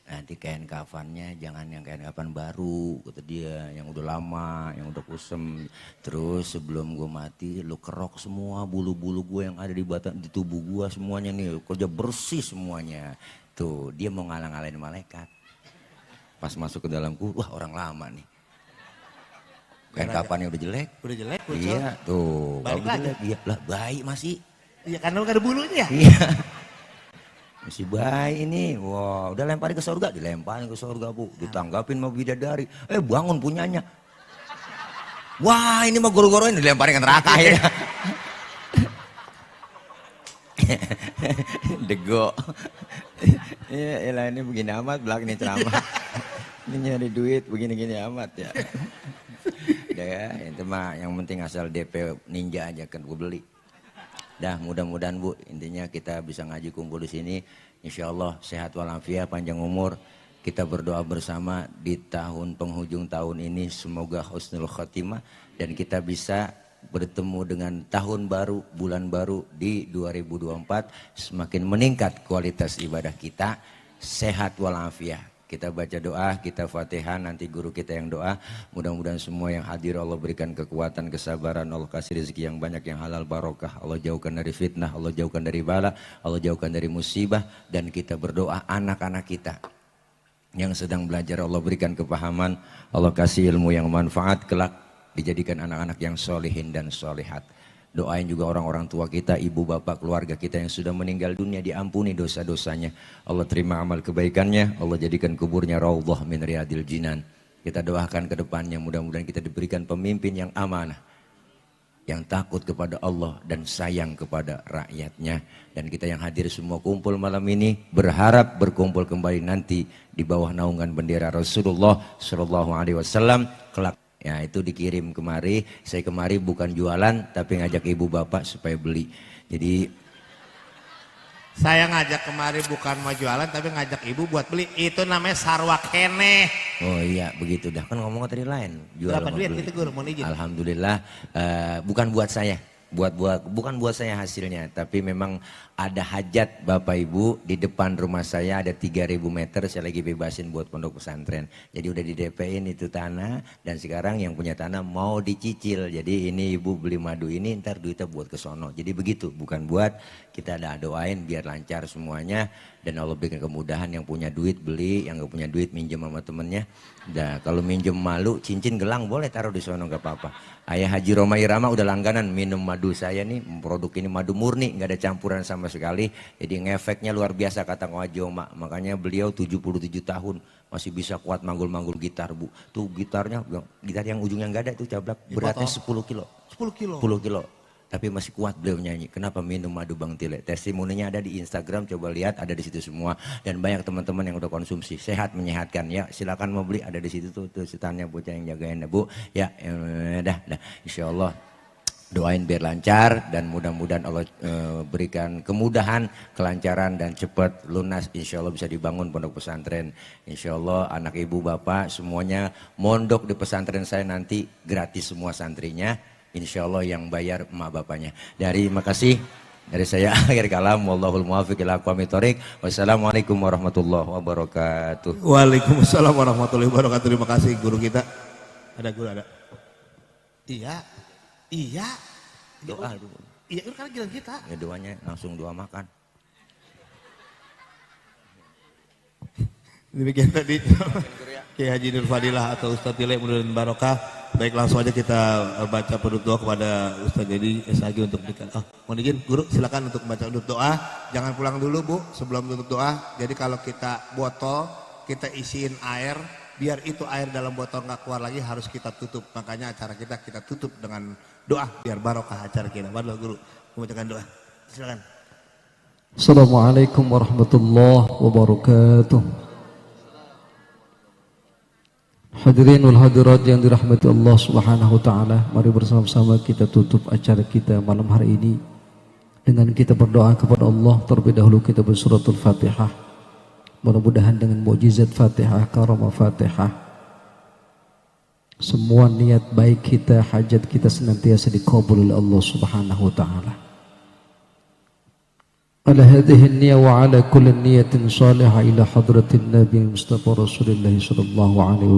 nanti kain kafannya jangan yang kain kafan baru kata dia, yang udah lama, yang udah kusem. Terus sebelum gue mati lu kerok semua bulu-bulu gue yang ada di tubuh gue semuanya nih, kerja bersih semuanya. Tuh dia mau ngalang-ngalain malaikat. Pas masuk ke dalam wah orang lama nih. Kain kafannya udah jelek. Udah jelek, kucel. Iya tuh. Balik lagi. Jelek, iya lah baik masih. Iya karena gak ada bulunya ya? Iya. Masih baik ini. Wah, udah lemparin ke surga, dilemparin ke surga, Bu. Ditanggapin sama bidadari. Bangun punyanya. Wah, ini mah goro-goro ini dilemparin ke neraka ya. Dego. Iya, elah ini begini amat belak ini ceramah. Ini nyari duit begini-gini amat ya. Udah ya, itu mah yang penting asal DP ninja aja kan gue beli. Dah mudah-mudahan Bu, intinya kita bisa ngaji kumpul di sini. Insya Allah sehat walafiat, panjang umur. Kita berdoa bersama di tahun penghujung tahun ini semoga husnul khotimah dan kita bisa bertemu dengan tahun baru, bulan baru di 2024 semakin meningkat kualitas ibadah kita. Sehat walafiat. Kita baca doa, kita fatihah, nanti guru kita yang doa. Mudah-mudahan semua yang hadir Allah berikan kekuatan, kesabaran, Allah kasih rezeki yang banyak, yang halal barokah. Allah jauhkan dari fitnah, Allah jauhkan dari bala, Allah jauhkan dari musibah. Dan kita berdoa anak-anak kita yang sedang belajar Allah berikan kepahaman, Allah kasih ilmu yang manfaat, kelak dijadikan anak-anak yang solehin dan solehat. Doain juga orang-orang tua kita, ibu bapak keluarga kita yang sudah meninggal dunia, diampuni dosa-dosanya. Allah terima amal kebaikannya, Allah jadikan kuburnya raudhah min riyadil jinan. Kita doakan ke depannya, mudah-mudahan kita diberikan pemimpin yang amanah, yang takut kepada Allah dan sayang kepada rakyatnya. Dan kita yang hadir semua kumpul malam ini berharap berkumpul kembali nanti di bawah naungan bendera Rasulullah SAW kelak. Ya itu dikirim kemari, saya kemari bukan jualan tapi ngajak ibu bapak supaya beli. Jadi saya ngajak kemari bukan mau jualan tapi ngajak ibu buat beli. Itu namanya sarwa keneh. oh iya begitu dah kan ngomong tadi lain. Jual Berapa sama duit beli. itu guru mau izin? Alhamdulillah bukan buat saya. Bukan buat saya hasilnya, tapi memang ada hajat Bapak Ibu di depan rumah saya ada 3.000 meter saya lagi bebasin buat pondok pesantren. Jadi udah di DP-in itu tanah dan sekarang yang punya tanah mau dicicil. Jadi ini ibu beli madu ini ntar duitnya buat ke sono. Jadi begitu, bukan buat kita ada doain biar lancar semuanya dan Allah berikan kemudahan yang punya duit beli, yang gak punya duit minjem sama temennya. Nah, kalau minjem malu, cincin gelang boleh taruh di sono gak apa-apa. Ayah Haji Roma Irama udah langganan minum madu saya nih, produk ini madu murni, nggak ada campuran sama sekali. Jadi ngefeknya luar biasa kata Ngaji Oma. Makanya beliau 77 tahun masih bisa kuat manggul-manggul gitar Bu. Tuh gitar yang ujungnya nggak ada itu cablak, beratnya 10 kilo. 10 kilo. 10 kilo. Tapi masih kuat beliau nyanyi. Kenapa minum madu Bang Tile? Testimoninya ada di Instagram, coba lihat ada di situ semua. Dan banyak teman-teman yang udah konsumsi. Sehat menyehatkan ya. Silakan mau beli ada di situ tuh setannya bocah yang jagain Bu. Ya, dah. Insya Allah doain biar lancar dan mudah-mudahan Allah berikan kemudahan, kelancaran dan cepat lunas. Insya Allah bisa dibangun pondok pesantren. Insya Allah anak ibu bapak semuanya mondok di pesantren saya nanti gratis semua santrinya. Insya Allah yang bayar emak bapaknya. Dari makasih Dari saya akhir kalam, wallahul muwaffiq ila aqwamit thoriq. Wassalamualaikum warahmatullahi wabarakatuh. Waalaikumsalam warahmatullahi wabarakatuh. Terima kasih guru kita. Ada guru ada. Iya. Iya. Doa itu. Iya, itu kan giliran kita. Ya doanya langsung doa makan. Demikian tadi Kiai Haji Nur Fadilah atau Ustadz Tile mudah-mudahan barokah. Baik, langsung aja kita baca penutup doa kepada Ustadz Jadi SAG untuk berikan. Mohon izin guru, silakan untuk baca penutup doa. Jangan pulang dulu Bu sebelum tutup doa. Jadi kalau kita botol kita isiin air, biar itu air dalam botol nggak keluar lagi harus kita tutup. Makanya acara kita tutup dengan doa biar barokah acara kita. Baru guru membacakan doa. Silakan. Assalamualaikum warahmatullahi wabarakatuh. Hadirin wal hadirat yang dirahmati Allah Subhanahu wa taala, mari bersama-sama kita tutup acara kita malam hari ini dengan kita berdoa kepada Allah. Terlebih dahulu kita bersuratul Fatihah. Mudah-mudahan dengan mukjizat Fatihah, karamah Fatihah, semua niat baik kita, hajat kita senantiasa dikabul oleh Allah Subhanahu wa taala. Ala hadhihi an-niyya wa ala kulli niyatin salihah ila hadratin Nabi Mustafa Rasulullah sallallahu alaihi